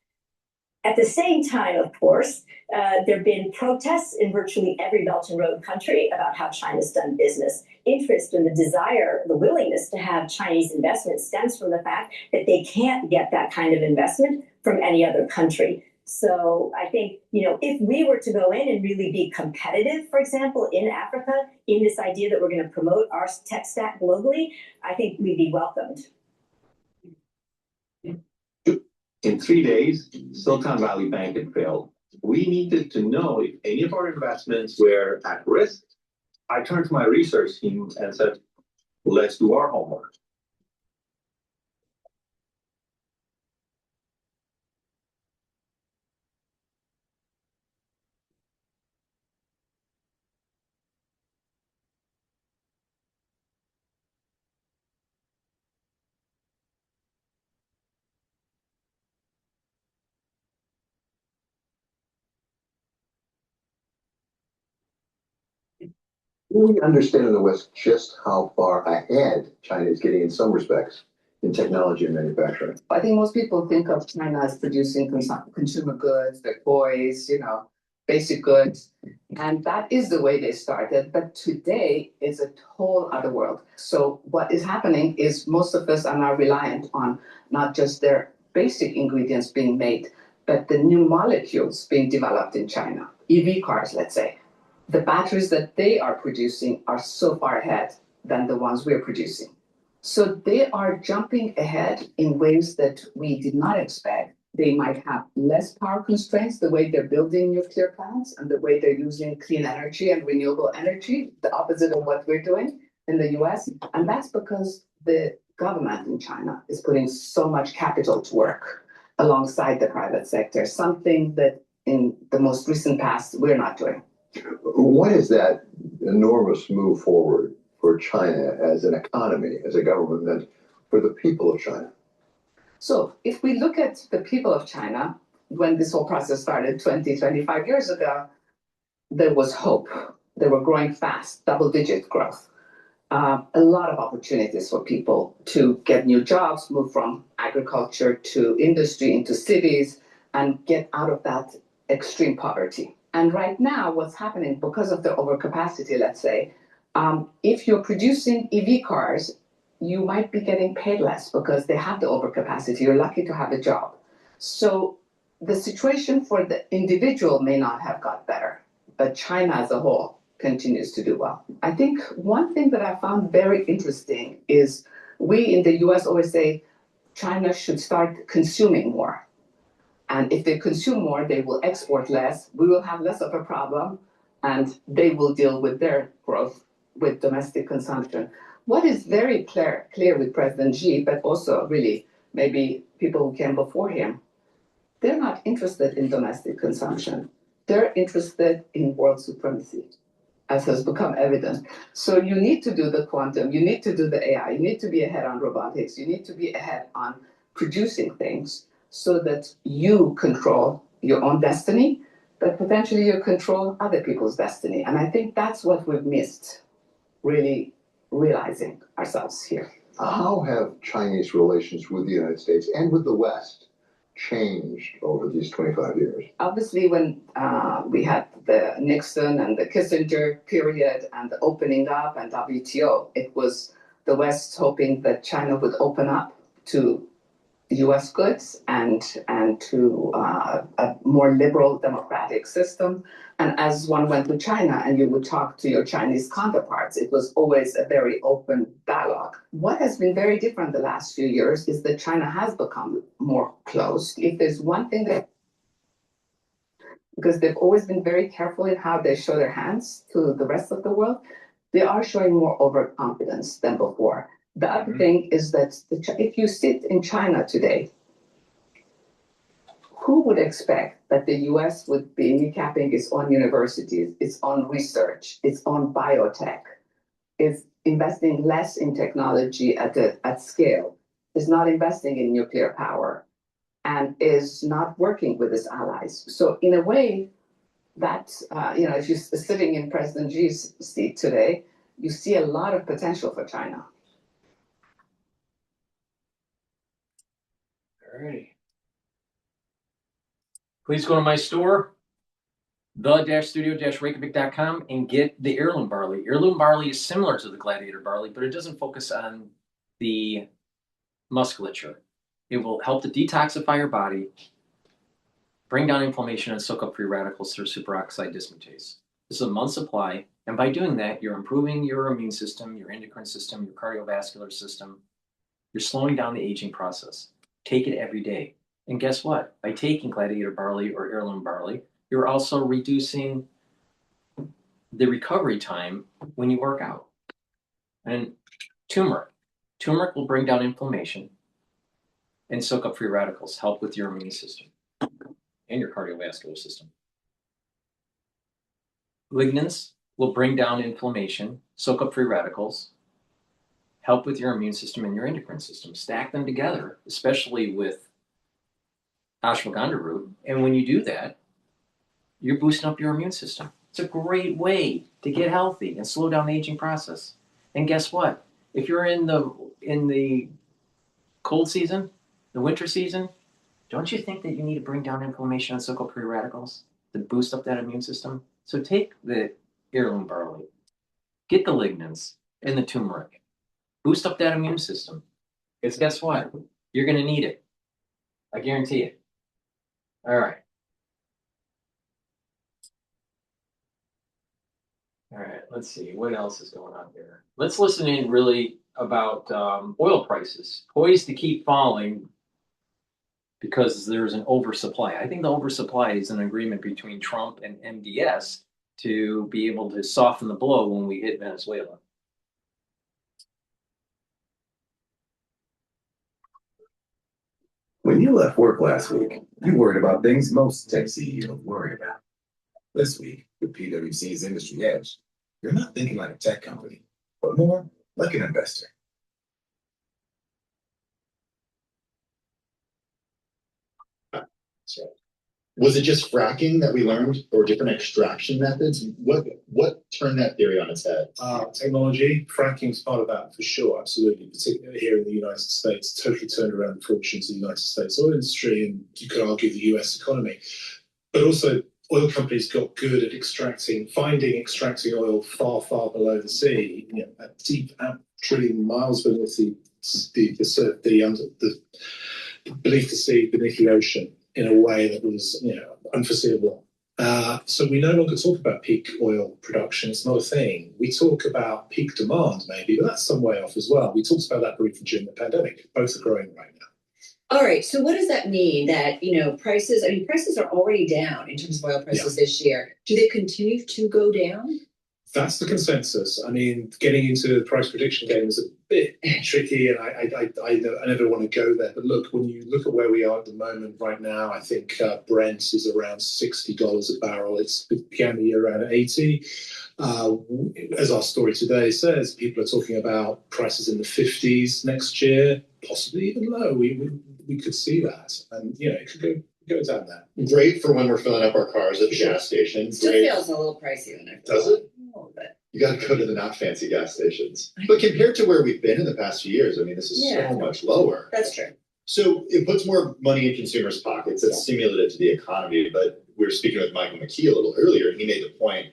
[SPEAKER 2] At the same time, of course, there have been protests in virtually every Belt and Road country about how China's done business. Interest and the desire, the willingness to have Chinese investment stems from the fact that they can't get that kind of investment from any other country. So I think, if we were to go in and really be competitive, for example, in Africa, in this idea that we're going to promote our tech stack globally, I think we'd be welcomed.
[SPEAKER 5] In 3 days, Silicon Valley Bank had failed. We needed to know if any of our investments were at risk. I turned to my research team and said, let's do our homework.
[SPEAKER 19] We understand in the West just how far ahead China is getting in some respects in technology and manufacturing.
[SPEAKER 6] I think most people think of China as producing consumer goods, their toys, basic goods. And that is the way they started. But today is a whole other world. So what is happening is most of us are now reliant on not just their basic ingredients being made, but the new molecules being developed in China. EV cars, let's say. The batteries that they are producing are so far ahead than the ones we're producing. So they are jumping ahead in ways that we did not expect. They might have less power constraints, the way they're building nuclear plants and the way they're using clean energy and renewable energy, the opposite of what we're doing in the US. And that's because the government in China is putting so much capital to work alongside the private sector, something that in the most recent past we're not doing.
[SPEAKER 19] What is that enormous move forward for China as an economy, as a government, and for the people of China?
[SPEAKER 6] So if we look at the people of China, when this whole process started 20, 25 years ago, there was hope. They were growing fast, double-digit growth. A lot of opportunities for people to get new jobs, move from agriculture to industry into cities, and get out of that extreme poverty. And right now, what's happening because of the overcapacity, let's say, if you're producing EV cars, you might be getting paid less because they have the overcapacity. You're lucky to have a job. So the situation for the individual may not have got better, but China as a whole continues to do well. I think one thing that I found very interesting is we in the US always say China should start consuming more. And if they consume more, they will export less. We will have less of a problem, and they will deal with their growth with domestic consumption. What is very clear with President Xi, but also really maybe people who came before him, they're not interested in domestic consumption. They're interested in world supremacy, as has become evident. So you need to do the quantum, you need to do the AI, you need to be ahead on robotics, you need to be ahead on producing things so that you control your own destiny, but potentially you control other people's destiny. And I think that's what we've missed, really realizing ourselves here.
[SPEAKER 19] How have Chinese relations with the United States and with the West changed over these 25 years?
[SPEAKER 6] Obviously, when we had the Nixon and the Kissinger period and the opening up and WTO, it was the West hoping that China would open up to US goods and to a more liberal democratic system. And as one went to China and you would talk to your Chinese counterparts, it was always a very open dialogue. What has been very different the last few years is that China has become more closed. If there's one thing that, because they've always been very careful in how they show their hands to the rest of the world, they are showing more overconfidence than before. The other thing is that if you sit in China today, who would expect that the US would be kneecapping its own universities, its own research, its own biotech, is investing less in technology at scale, is not investing in nuclear power, and is not working with its allies? So in a way, that, if you're sitting in President Xi's seat today, you see a lot of potential for China.
[SPEAKER 1] All right. Please go to my store, the-studio-reykjavik.com, and get the heirloom barley. Heirloom barley is similar to the gladiator barley, but it doesn't focus on the musculature. It will help to detoxify your body, bring down inflammation, and soak up free radicals through superoxide dismutase. This is a month's supply, and by doing that, you're improving your immune system, your endocrine system, your cardiovascular system. You're slowing down the aging process. Take it every day. And guess what? By taking gladiator barley or heirloom barley, you're also reducing the recovery time when you work out. And turmeric. Turmeric will bring down inflammation and soak up free radicals, help with your immune system and your cardiovascular system. Lignans will bring down inflammation, soak up free radicals, help with your immune system and your endocrine system. Stack them together, especially with ashwagandha root. And when you do that, you're boosting up your immune system. It's a great way to get healthy and slow down the aging process. And guess what? If you're in the cold season, the winter season, don't you think that you need to bring down inflammation and soak up free radicals to boost up that immune system? So take the heirloom barley, get the lignans and the turmeric, boost up that immune system. Because guess what? You're going to need it. I guarantee it. All right. All right, let's see. What else is going on here? Let's listen in really about oil prices, poised to keep falling because there's an oversupply. I think the oversupply is an agreement between Trump and MDS to be able to soften the blow when we hit Venezuela.
[SPEAKER 9] When you left work last week, you worried about things most tech CEOs worry about. This week, with PwC's Industry Edge, you're not thinking like a tech company, but more like an investor.
[SPEAKER 10] Was it just fracking that we learned, or different extraction methods? What turned that theory on its head?
[SPEAKER 11] Technology, fracking is part of that for sure, absolutely. Particularly here in the United States, totally turned around the fortunes of the United States oil industry, and you could argue the US economy. But also oil companies got good at extracting oil far, far below the sea, at deep, trillion miles beneath beneath the sea, beneath the ocean, in a way that was, unforeseeable. So we no longer talk about peak oil production. It's not a thing. We talk about peak demand, maybe, but that's some way off as well. We talked about that briefly during the pandemic. Both are growing right now.
[SPEAKER 8] All right. So what does that mean? That, prices are already down in terms of oil prices this year. Do they continue to go down?
[SPEAKER 11] That's the consensus. Getting into the price prediction game is a bit tricky, and I never want to go there. But look, when you look at where we are at the moment right now, I think Brent is around $60 a barrel. It began the year around 80. As our story today says, people are talking about prices in the 50s next year, possibly even low. We could see that, and it could go down there.
[SPEAKER 10] Great for when we're filling up our cars at the gas station.
[SPEAKER 8] Still feels a little pricey when I
[SPEAKER 10] Does it?
[SPEAKER 8] A little bit.
[SPEAKER 10] You got to go to the not fancy gas stations. But compared to where we've been in the past few years, this is so much lower.
[SPEAKER 8] That's true.
[SPEAKER 10] So it puts more money in consumers' pockets. It's stimulative to the economy. But we were speaking with Michael McKee a little earlier, and he made the point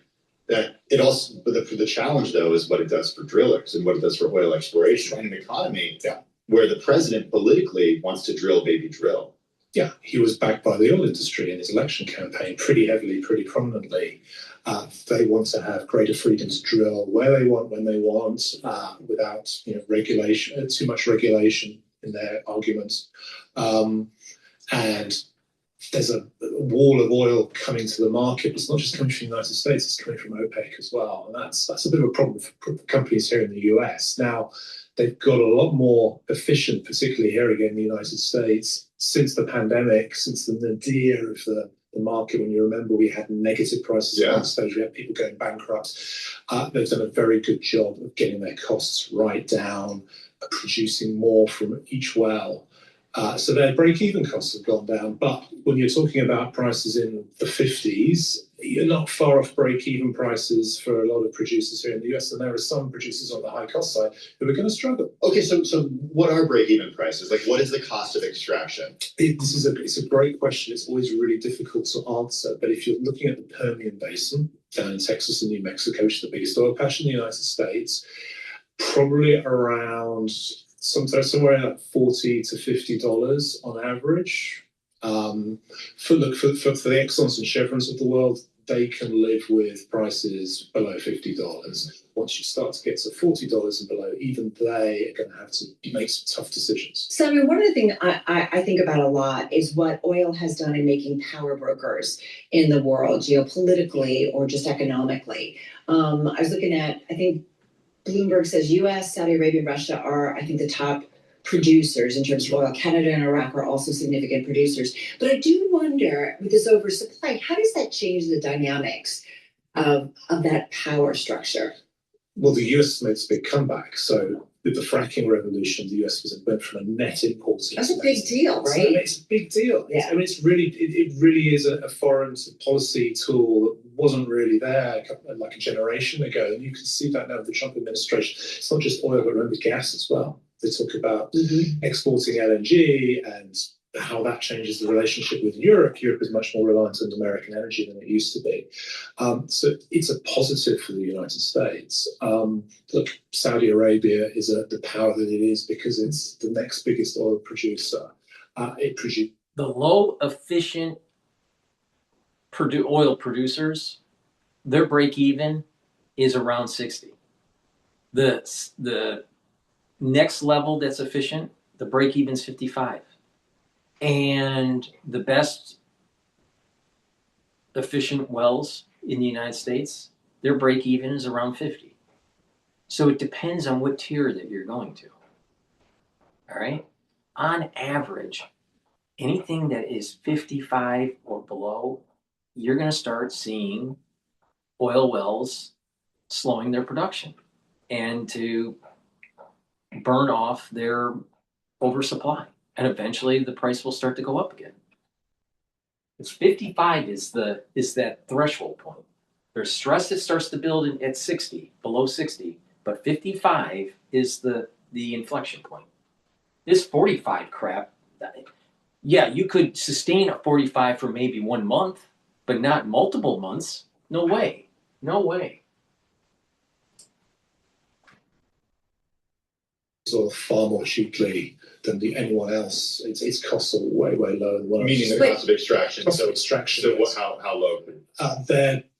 [SPEAKER 10] that it also, the challenge though, is what it does for drillers and what it does for oil exploration in an economy where the president politically wants to drill, baby, drill.
[SPEAKER 11] Yeah, he was backed by the oil industry in his election campaign pretty heavily, pretty prominently. They want to have greater freedom to drill where they want, when they want, without regulation, too much regulation in their arguments. And there's a wall of oil coming to the market. It's not just coming from the United States; it's coming from OPEC as well, and that's a bit of a problem for companies here in the US. Now, they've got a lot more efficient, particularly here again in the United States, since the pandemic, since the nadir of the market. When you remember, we had negative prices at one stage, we had people going bankrupt. They've done a very good job of getting their costs right down, producing more from each well. So their break-even costs have gone down. But when you're talking about prices in the 50s, you're not far off break-even prices for a lot of producers here in the US. And there are some producers on the high-cost side who are going to struggle.
[SPEAKER 10] Okay, so what are break-even prices? Like, what is the cost of extraction?
[SPEAKER 11] It's a great question. It's always really difficult to answer. But if you're looking at the Permian Basin down in Texas and New Mexico, which is the biggest oil patch in the United States, probably around somewhere in $40 to $50 on average. For the Exxons and Chevrons of the world, they can live with prices below $50. Once you start to get to $40 and below, even they are going to have to make some tough decisions.
[SPEAKER 8] So, one of the things I think about a lot is what oil has done in making power brokers in the world, geopolitically or just economically. I was looking at, I think, Bloomberg says US, Saudi Arabia, Russia are, I think, the top producers in terms of oil. Canada and Iraq are also significant producers. But I do wonder, with this oversupply, how does that change the dynamics of that power structure?
[SPEAKER 11] Well, the US made this big comeback. So with the fracking revolution, the US went from a net importer.
[SPEAKER 8] That's a big deal, right?
[SPEAKER 11] So it's a big deal.
[SPEAKER 8] Yeah.
[SPEAKER 11] It really is a foreign policy tool that wasn't really there like a generation ago. And you can see that now with the Trump administration. It's not just oil, but remember gas as well. They talk about exporting LNG and how that changes the relationship with Europe. Europe is much more reliant on American energy than it used to be. So it's a positive for the United States. Look, Saudi Arabia is the power that it is because it's the next biggest oil producer. The
[SPEAKER 1] low efficient oil producers, their break even is around 60. The next level that's efficient, the break even is 55. And the best efficient wells in the United States, their break even is around 50. So it depends on what tier that you're going to. All right? On average, anything that is 55 or below, you're going to start seeing oil wells slowing their production and to burn off their oversupply. And eventually the price will start to go up again. It's 55 is that threshold point. There's stress that starts to build at 60, below 60, but 55 is the inflection point. This 45 crap, yeah, you could sustain a 45 for maybe 1 month, but not multiple months. No way. No way.
[SPEAKER 11] Sort of far more cheaply than anyone else. Its costs are way lower than what
[SPEAKER 10] Meaning the cost of extraction.
[SPEAKER 11] Cost of extraction.
[SPEAKER 10] So how low?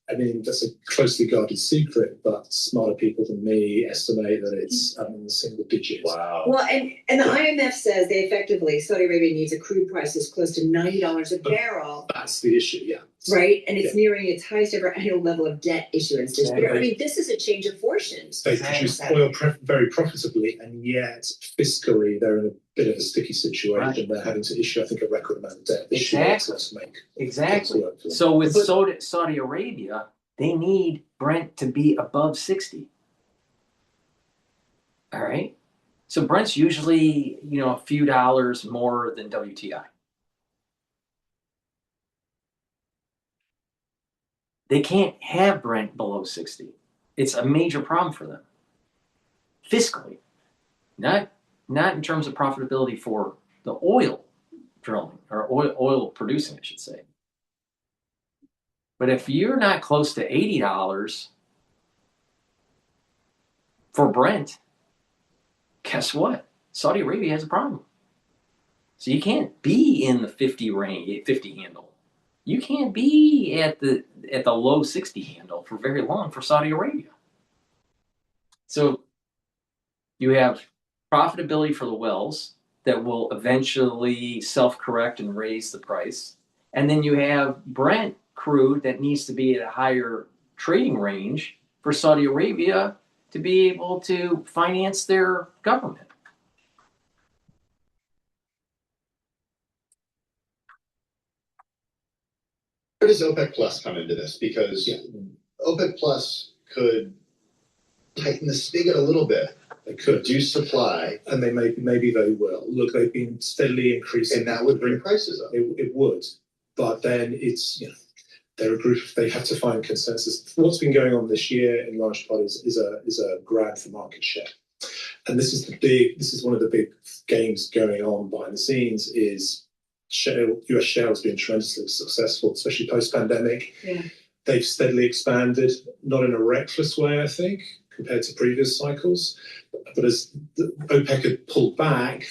[SPEAKER 11] I mean, that's a closely guarded secret, but smarter people than me estimate that it's in the single digits.
[SPEAKER 10] Wow.
[SPEAKER 8] Well, and the IMF says they effectively, Saudi Arabia needs a crude price that's close to $90 a barrel.
[SPEAKER 11] That's the issue, yeah.
[SPEAKER 8] Right? And it's nearing its highest ever annual level of debt issuance this year. I mean, this is a change of fortunes.
[SPEAKER 11] They produce oil very profitably, and yet fiscally they're in a bit of a sticky situation. Right. They're having to issue, I think, a record amount of debt this year to make
[SPEAKER 1] Exactly. So with Saudi Arabia, they need Brent to be above 60. All right. So Brent's usually, a few dollars more than WTI. They can't have Brent below 60. It's a major problem for them. Fiscally. Not in terms of profitability for the oil drilling, or oil producing, I should say. But if you're not close to $80 for Brent, guess what? Saudi Arabia has a problem. So you can't be in the 50 range, 50 handle. You can't be at the low 60 handle for very long for Saudi Arabia. So you have profitability for the wells that will eventually self-correct and raise the price. And then you have Brent crude that needs to be at a higher trading range for Saudi Arabia to be able to finance their government.
[SPEAKER 10] Where does OPEC Plus come into this? Because OPEC Plus could tighten the spigot a little bit. They could reduce supply,
[SPEAKER 11] and maybe they will. Look, they've been steadily increasing,
[SPEAKER 10] and that would bring prices up.
[SPEAKER 11] It would, but then it's they're a group. They have to find consensus. What's been going on this year, in large part, is a grab for market share, and this is one of the big games going on behind the scenes. Is US shale has been tremendously successful, especially post-pandemic. Yeah. They've steadily expanded, not in a reckless way, I think, compared to previous cycles. But as the OPEC had pulled back,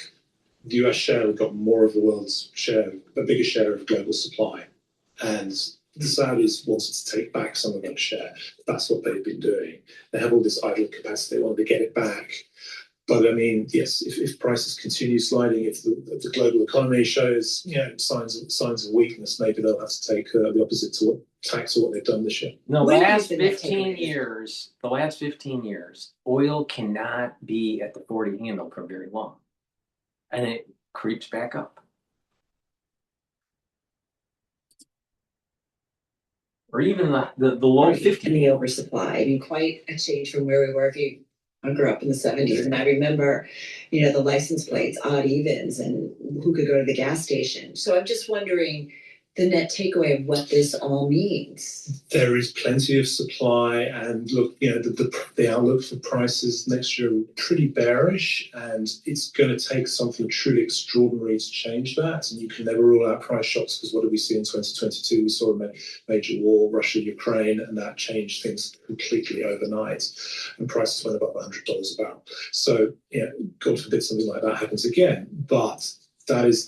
[SPEAKER 11] the US shale had got more of the world's share, a bigger share of global supply. And the Saudis wanted to take back some of that share. That's what they've been doing. They have all this idle capacity, they wanted to get it back. But I mean, yes, if prices continue sliding, if the global economy shows signs of weakness, maybe they'll have to take the opposite tack to what they've done this year.
[SPEAKER 1] In the last 15 years, oil cannot be at the 40 handle for very long, and it creeps back up. Or even the low 50.
[SPEAKER 8] And the oversupply. I mean, quite a change from where we were. I grew up in the 70s, and I remember, the license plates, odd evens, and who could go to the gas station. So I'm just wondering the net takeaway of what this all means.
[SPEAKER 11] There is plenty of supply, and look, the outlook for prices next year are pretty bearish, and it's going to take something truly extraordinary to change that. And you can never rule out price shocks, because what did we see in 2022? We saw a major war, Russia-Ukraine, and that changed things completely overnight, and prices went above $100 a barrel. So, God forbid something like that happens again. But that is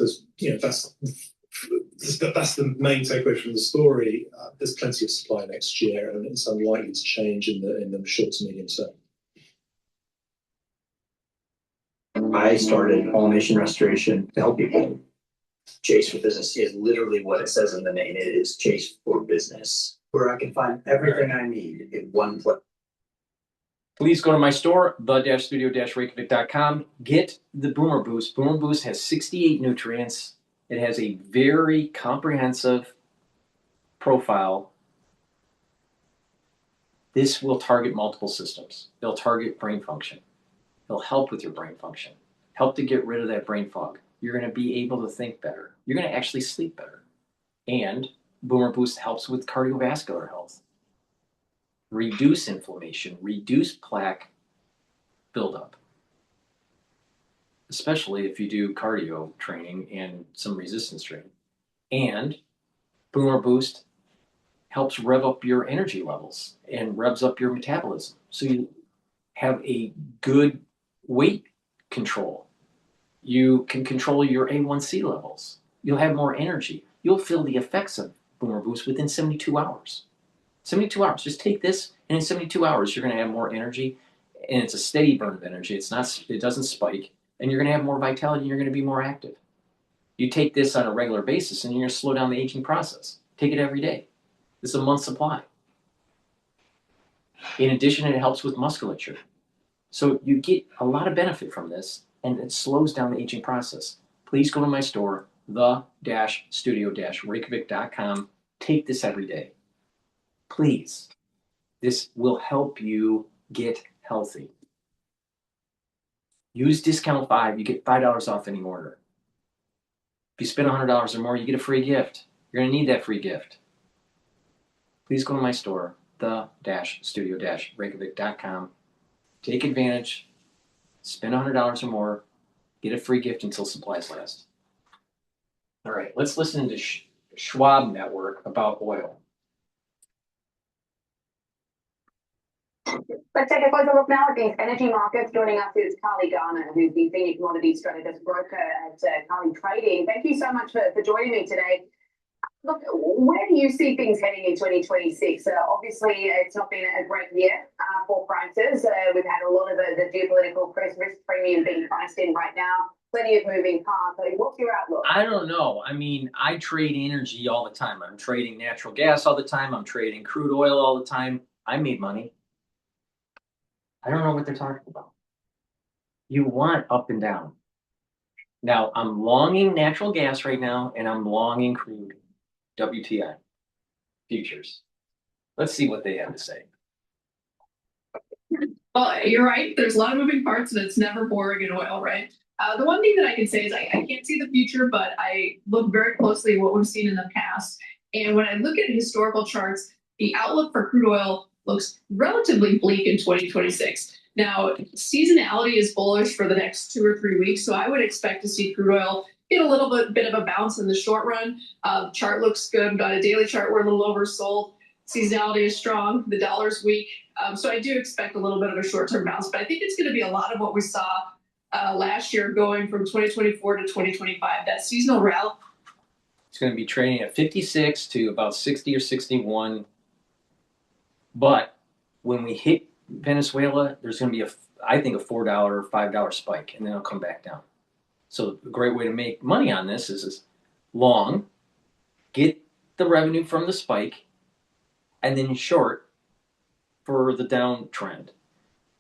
[SPEAKER 11] that's the main takeaway from the story. There's plenty of supply next year, and it's unlikely to change in the short to medium term.
[SPEAKER 13] I started All-Nation Restoration to help people. Chase for Business is literally what it says in the name. It is Chase for Business, where I can find everything I need in one place.
[SPEAKER 1] Please go to my store, the-studio-reykjavik.com. Get the Boomer Boost. Boomer Boost has 68 nutrients. It has a very comprehensive profile. This will target multiple systems. It'll target brain function. It'll help with your brain function. Help to get rid of that brain fog. You're going to be able to think better. You're going to actually sleep better. And Boomer Boost helps with cardiovascular health. Reduce inflammation, reduce plaque buildup. Especially if you do cardio training and some resistance training. And Boomer Boost helps rev up your energy levels and revs up your metabolism. So you have a good weight control. You can control your A1C levels. You'll have more energy. You'll feel the effects of Boomer Boost within 72 hours. 72 hours. Just take this, and in 72 hours, you're going to have more energy, and it's a steady burn of energy. It doesn't spike, and you're going to have more vitality, and you're going to be more active. You take this on a regular basis, and you're going to slow down the aging process. Take it every day. This is a month's supply. In addition, it helps with musculature. So you get a lot of benefit from this, and it slows down the aging process. Please go to my store, the-studio-reykjavik.com. Take this every day. Please. This will help you get healthy. Use discount 5. You get $5 off any order. If you spend $100 or more, you get a free gift. You're going to need that free gift. Please go to my store, the-studio-reykjavik.com. Take advantage. Spend $100 or more. Get a free gift until supplies last. All right, let's listen to Schwab Network about oil.
[SPEAKER 4] Let's take a closer look now at these energy markets. Joining us is Carly Garner, who's the senior commodity strategist broker at Carly Trading. Thank you so much for joining me today. Look, where do you see things heading in 2026? Obviously, it's not been a great year for prices. We've had a lot of the geopolitical risk premium being priced in right now. Plenty of moving parts. So what's your outlook?
[SPEAKER 1] I don't know. I mean, I trade energy all the time. I'm trading natural gas all the time. I'm trading crude oil all the time. I made money. I don't know what they're talking about. You want up and down. Now, I'm longing natural gas right now, and I'm longing crude. WTI futures. Let's see what they have to say.
[SPEAKER 14] Well, you're right. There's a lot of moving parts, and it's never boring in oil, right? The one thing that I can say is I can't see the future, but I look very closely at what we've seen in the past. And when I look at historical charts, the outlook for crude oil looks relatively bleak in 2026. Now, seasonality is bullish for the next 2 or 3 weeks, so I would expect to see crude oil get a little bit of a bounce in the short run. Chart looks good. Got a daily chart. We're a little oversold. Seasonality is strong. The dollar's weak. So I do expect a little bit of a short-term bounce, but I think it's going to be a lot of what we saw last year going from 2024 to 2025. That seasonal rally.
[SPEAKER 1] It's going to be trading at 56 to about 60 or 61. But when we hit Venezuela, there's going to be I think a $4 or $5 spike, and then it'll come back down. So a great way to make money on this is long, get the revenue from the spike, and then short for the downtrend.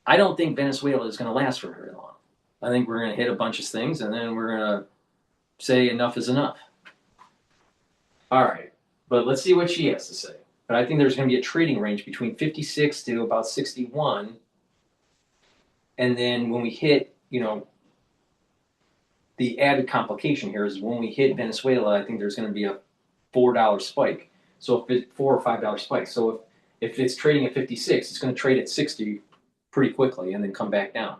[SPEAKER 1] I don't think Venezuela is going to last for very long. I think we're going to hit a bunch of things, and then we're going to say enough is enough. All right, but let's see what she has to say. But I think there's going to be a trading range between 56 to about 61. And then when we hit, the added complication here is when we hit Venezuela, I think there's going to be a $4 spike. So if it's $4 or $5 spike. So if it's trading at 56, it's going to trade at 60 pretty quickly and then come back down.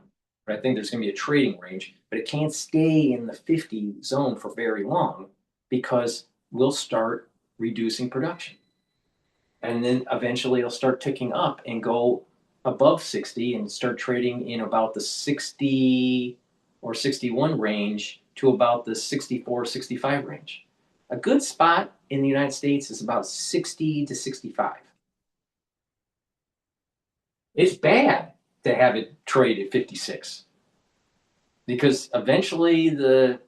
[SPEAKER 1] But I think there's going to be a trading range, but it can't stay in the 50 zone for very long because we'll start reducing production. And then eventually it'll start ticking up and go above 60 and start trading in about the 60 or 61 range to about the 64, 65 range. A good spot in the United States is about 60 to 65. It's bad to have it trade at 56 because eventually the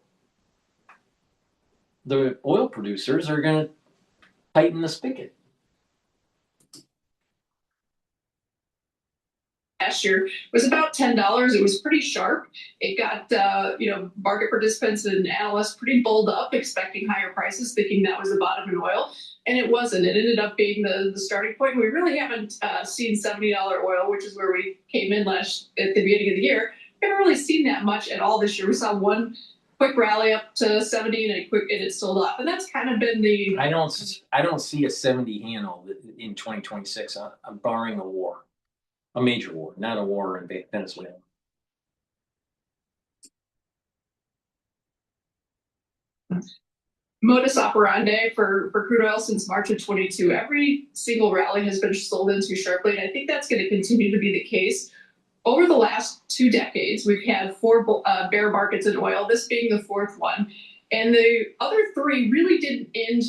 [SPEAKER 1] oil producers are going to tighten the spigot.
[SPEAKER 14] Last year was about $10. It was pretty sharp. It got market participants and analysts pretty bulled up, expecting higher prices, thinking that was the bottom in oil, and it wasn't. It ended up being the starting point. We really haven't seen $70 oil, which is where we came in at the beginning of the year. We haven't really seen that much at all this year. We saw one quick rally up to 70 and it sold off, and that's kind of been the.
[SPEAKER 1] I don't see a 70 handle in 2026. I'm barring a war. A major war, not a war in Venezuela.
[SPEAKER 14] modus operandi for crude oil since March of 22. Every single rally has been sold into sharply, and I think that's going to continue to be the case. Over the last 2 decades, we've had 4 bear markets in oil, this being the 4th one. And the other 3 really didn't end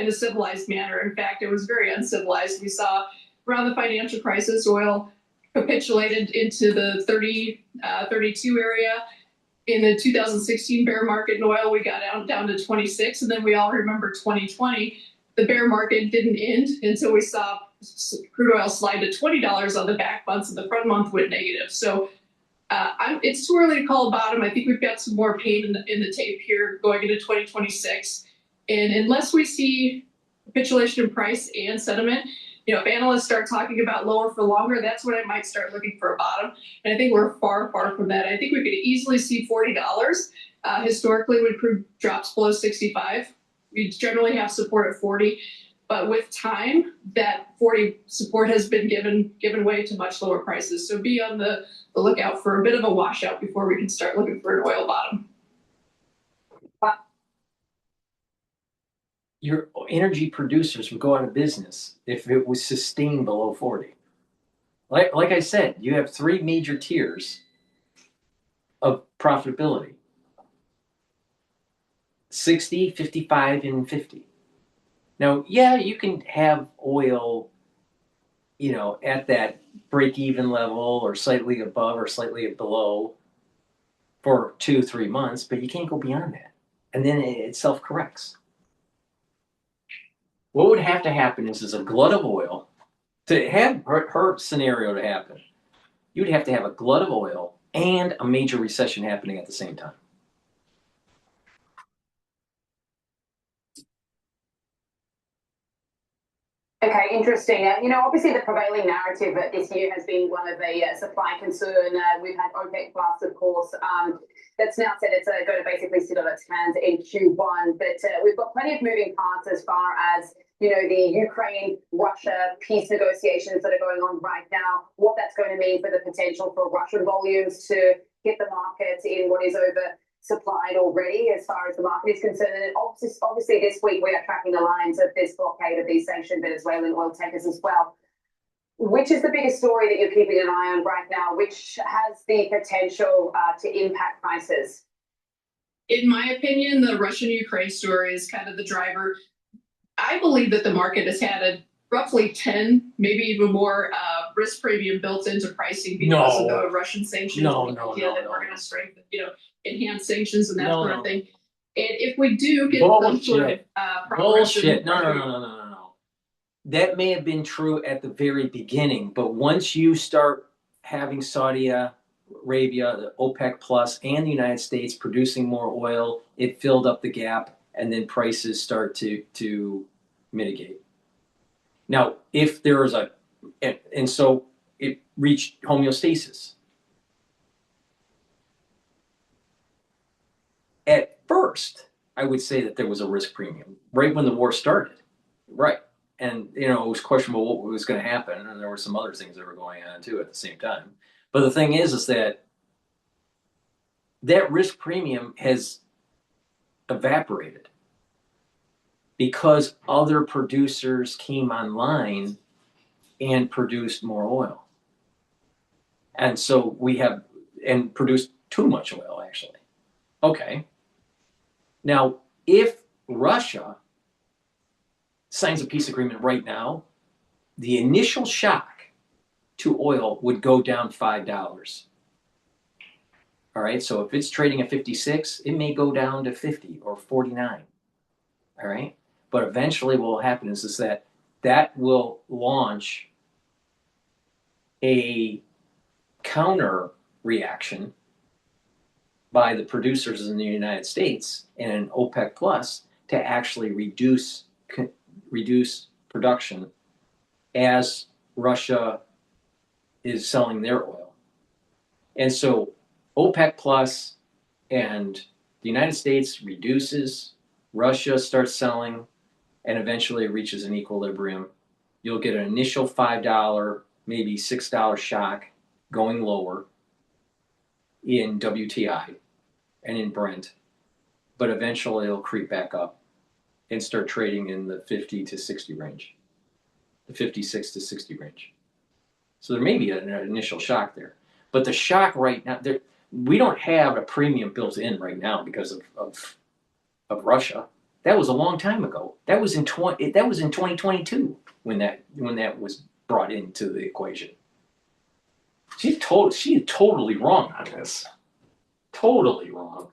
[SPEAKER 14] in a civilized manner. In fact, it was very uncivilized. We saw around the financial crisis, oil capitulated into the 32 area. In the 2016 bear market in oil, we got down to 26. And then we all remember 2020, the bear market didn't end until we saw crude oil slide to $20 on the back months, and the front month went negative. So it's too early to call a bottom. I think we've got some more pain in the tape here going into 2026. And unless we see capitulation in price and sentiment, if analysts start talking about lower for longer, that's when I might start looking for a bottom. And I think we're far, far from that. I think we could easily see $40. Historically, when crude drops below 65, we generally have support at 40. But with time, that 40 support has been given way to much lower prices. So be on the lookout for a bit of a washout before we can start looking for an oil bottom.
[SPEAKER 1] Your energy producers would go out of business if it was sustained below 40. Like I said, you have 3 major tiers of profitability: 60, 55, and 50. Now, yeah, you can have oil, at that break-even level or slightly above or slightly below for 2-3 months, but you can't go beyond that. And then it self-corrects. What would have to happen is a glut of oil. To have her scenario to happen, you'd have to have a glut of oil and a major recession happening at the same time.
[SPEAKER 4] Okay, interesting. Obviously the prevailing narrative this year has been one of a supply concern. We've had OPEC Plus, of course, that's now said it's going to basically sit on its hands in Q1. But we've got plenty of moving parts as far as, the Ukraine-Russia peace negotiations that are going on right now, what that's going to mean for the potential for Russian volumes to hit the market in what is oversupplied already as far as the market is concerned. And obviously this week we are tracking the lines of this blockade of these sanctioned Venezuelan oil tankers as well. Which is the biggest story that you're keeping an eye on right now, which has the potential to impact prices?
[SPEAKER 14] In my opinion, the Russian-Ukraine story is kind of the driver. I believe that the market has had a roughly 10, maybe even more risk premium built into pricing because of the Russian sanctions. That we're going to strengthen, enhance sanctions and that sort of thing. And if we do get some sort of
[SPEAKER 1] bullshit, no. That may have been true at the very beginning, but once you start having Saudi Arabia, the OPEC Plus, and the United States producing more oil, it filled up the gap, and then prices start to mitigate. Now, if there is and so it reached homeostasis. At first, I would say that there was a risk premium right when the war started, right? And it was questionable what was going to happen, and there were some other things that were going on too at the same time. But the thing is that risk premium has evaporated because other producers came online and produced more oil. And so and produced too much oil, actually. Okay. Now, if Russia signs a peace agreement right now, the initial shock to oil would go down $5. All right, so if it's trading at 56, it may go down to 50 or 49. All right, but eventually what will happen is that will launch a counter reaction by the producers in the United States and OPEC Plus to actually reduce production as Russia is selling their oil. And so OPEC Plus and the United States reduces, Russia starts selling, and eventually it reaches an equilibrium. You'll get an initial $5, maybe $6 shock going lower in WTI and in Brent, but eventually it'll creep back up and start trading in the 50 to 60 range, the 56 to 60 range. So there may be an initial shock there. But the shock right now, we don't have a premium built in right now because of Russia. That was a long time ago. That was in 2022 when that was brought into the equation. She's totally wrong on this. Totally wrong.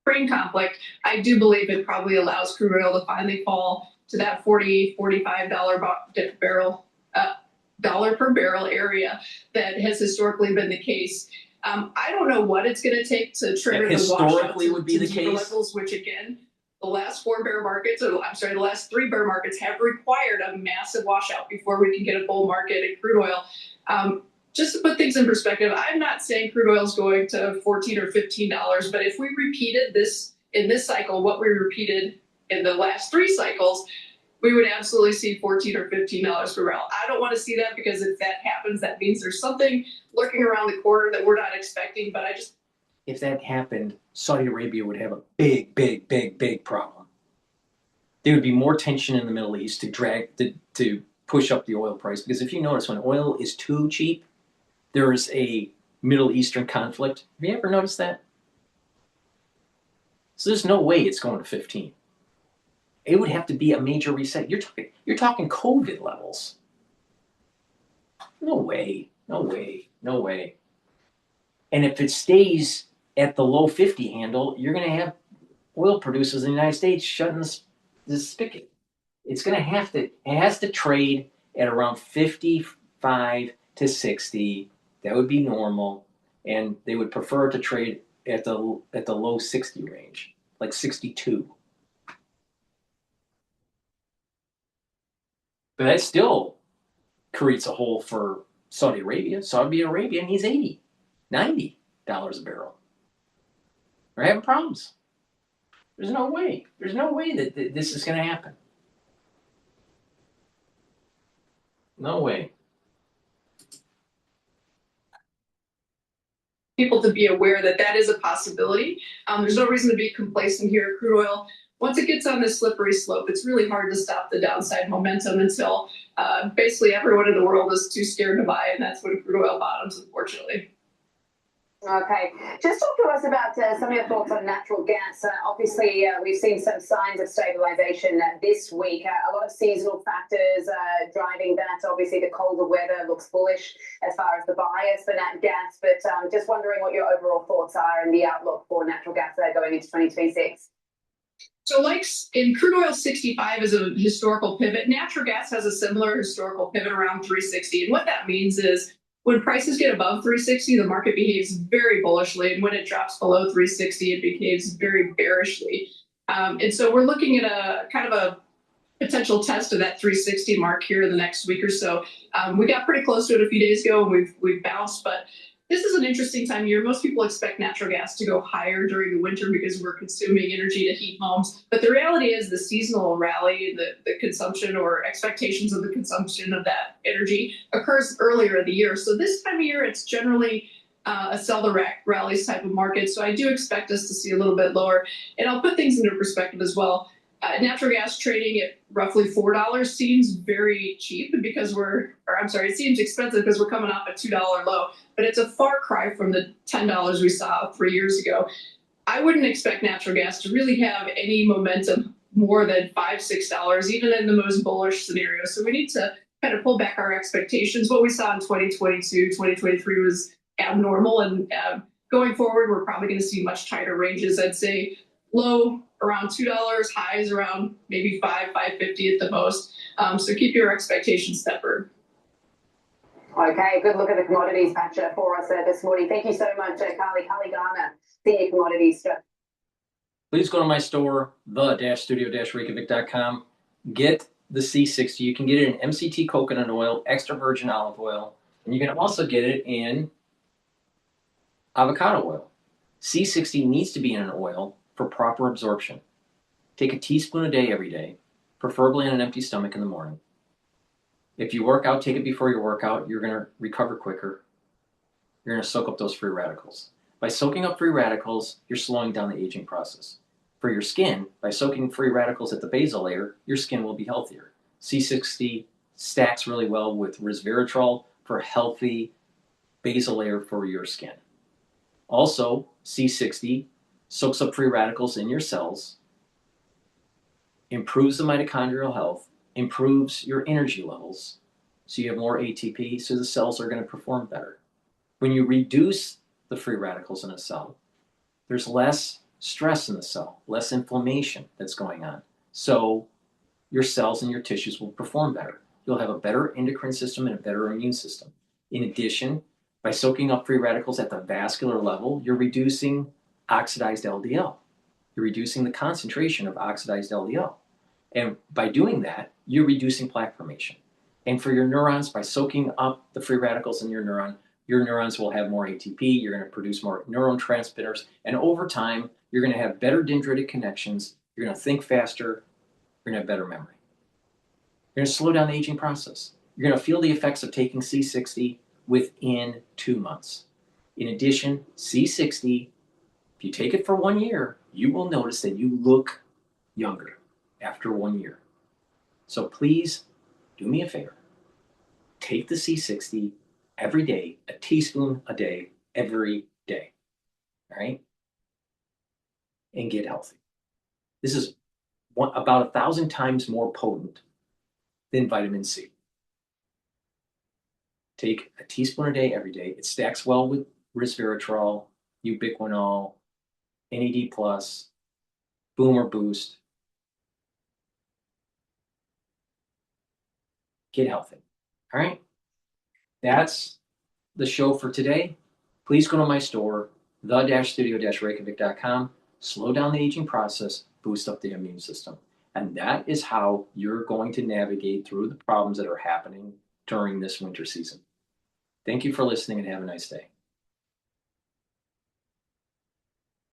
[SPEAKER 14] Ukraine conflict, I do believe it probably allows crude oil to finally fall to that $40-$45 dollar per barrel area that has historically been the case. I don't know what it's going to take to trigger the washout to deeper levels, which again, the last the last 3 bear markets have required a massive washout before we can get a bull market in crude oil. Just to put things in perspective, I'm not saying crude oil is going to $14 or $15, but if we repeated this in this cycle, what we repeated in the last 3 cycles, we would absolutely see $14 or $15 per barrel. I don't want to see that because if that happens, that means there's something lurking around the corner that we're not expecting. But
[SPEAKER 1] if that happened, Saudi Arabia would have a big problem. There would be more tension in the Middle East to push up the oil price. Because if you notice, when oil is too cheap, there is a Middle Eastern conflict. Have you ever noticed that? So there's no way it's going to 15. It would have to be a major reset. You're talking COVID levels. No way. And if it stays at the low 50 handle, you're going to have oil producers in the United States shutting this spigot. It has to trade at around 55 to 60. That would be normal. And they would prefer to trade at the low 60 range, like 62. But that still creates a hole for Saudi Arabia. Saudi Arabia needs $80, $90 a barrel. They're having problems. There's no way that this is going to happen. No way.
[SPEAKER 14] People to be aware that is a possibility. There's no reason to be complacent here. Crude oil, once it gets on this slippery slope, it's really hard to stop the downside momentum until basically everyone in the world is too scared to buy, and that's when crude oil bottoms, unfortunately.
[SPEAKER 4] Okay, just talk to us about some of your thoughts on natural gas. Obviously, we've seen some signs of stabilization this week. A lot of seasonal factors driving that. Obviously, the colder weather looks bullish as far as the buyers for nat gas. But just wondering what your overall thoughts are and the outlook for natural gas going into 2026.
[SPEAKER 14] So like in crude oil, 65 is a historical pivot. Natural gas has a similar historical pivot around 360. And what that means is when prices get above 360, the market behaves very bullishly. And when it drops below 360, it behaves very bearishly. And so we're looking at a kind of a potential test of that 360 mark here in the next week or so. We got pretty close to it a few days ago and we've bounced, but this is an interesting time of year. Most people expect natural gas to go higher during the winter because we're consuming energy to heat homes. But the reality is the seasonal rally, the consumption or expectations of the consumption of that energy occurs earlier in the year. So this time of year, it's generally a sell the rallies type of market. So I do expect us to see a little bit lower. And I'll put things into perspective as well. Natural gas trading at roughly $4 seems very cheap because it seems expensive because we're coming off a $2 low, but it's a far cry from the $10 we saw 3 years ago. I wouldn't expect natural gas to really have any momentum more than $5, $6, even in the most bullish scenario. So we need to kind of pull back our expectations. What we saw in 2022, 2023 was abnormal. And going forward, we're probably going to see much tighter ranges. I'd say low around $2, highs around maybe $5.50 at the most. So keep your expectations tempered.
[SPEAKER 4] Okay, good look at the commodities patch for us this morning. Thank you so much, Carly Garner, Senior Commodities.
[SPEAKER 1] Please go to my store, the-studio-reykjavik.com. Get the C60. You can get it in MCT coconut oil, extra virgin olive oil, and you can also get it in avocado oil. C60 needs to be in an oil for proper absorption. Take a teaspoon a day every day, preferably on an empty stomach in the morning. If you work out, take it before your workout. You're going to recover quicker. You're going to soak up those free radicals. By soaking up free radicals, you're slowing down the aging process. for your skin, by soaking free radicals at the basal layer, your skin will be healthier. C60 stacks really well with resveratrol for healthy basal layer for your skin. Also, C60 soaks up free radicals in your cells, improves the mitochondrial health, improves your energy levels, so you have more ATP, so the cells are going to perform better. When you reduce the free radicals in a cell, there's less stress in the cell, less inflammation that's going on. So your cells and your tissues will perform better. You'll have a better endocrine system and a better immune system. In addition, by soaking up free radicals at the vascular level, you're reducing oxidized LDL. You're reducing the concentration of oxidized LDL. And by doing that, you're reducing plaque formation. And for your neurons, by soaking up the free radicals in your neurons will have more ATP, you're going to produce more neurotransmitters, and over time, you're going to have better dendritic connections, you're going to think faster, you're going to have better memory. You're going to slow down the aging process. You're going to feel the effects of taking C60 within 2 months. In addition, C60, if you take it for 1 year, you will notice that you look younger after 1 year. So please do me a favor. Take the C60 every day, a teaspoon a day, every day. All right? And get healthy. This is about 1,000 times more potent than vitamin C. Take a teaspoon a day every day. It stacks well with resveratrol, ubiquinol, NAD+, Boom or Boost. Get healthy. All right? That's the show for today. Please go to my store, the-studio-reykjavik.com. Slow down the aging process, boost up the immune system. And that is how you're going to navigate through the problems that are happening during this winter season. Thank you for listening and have a nice day.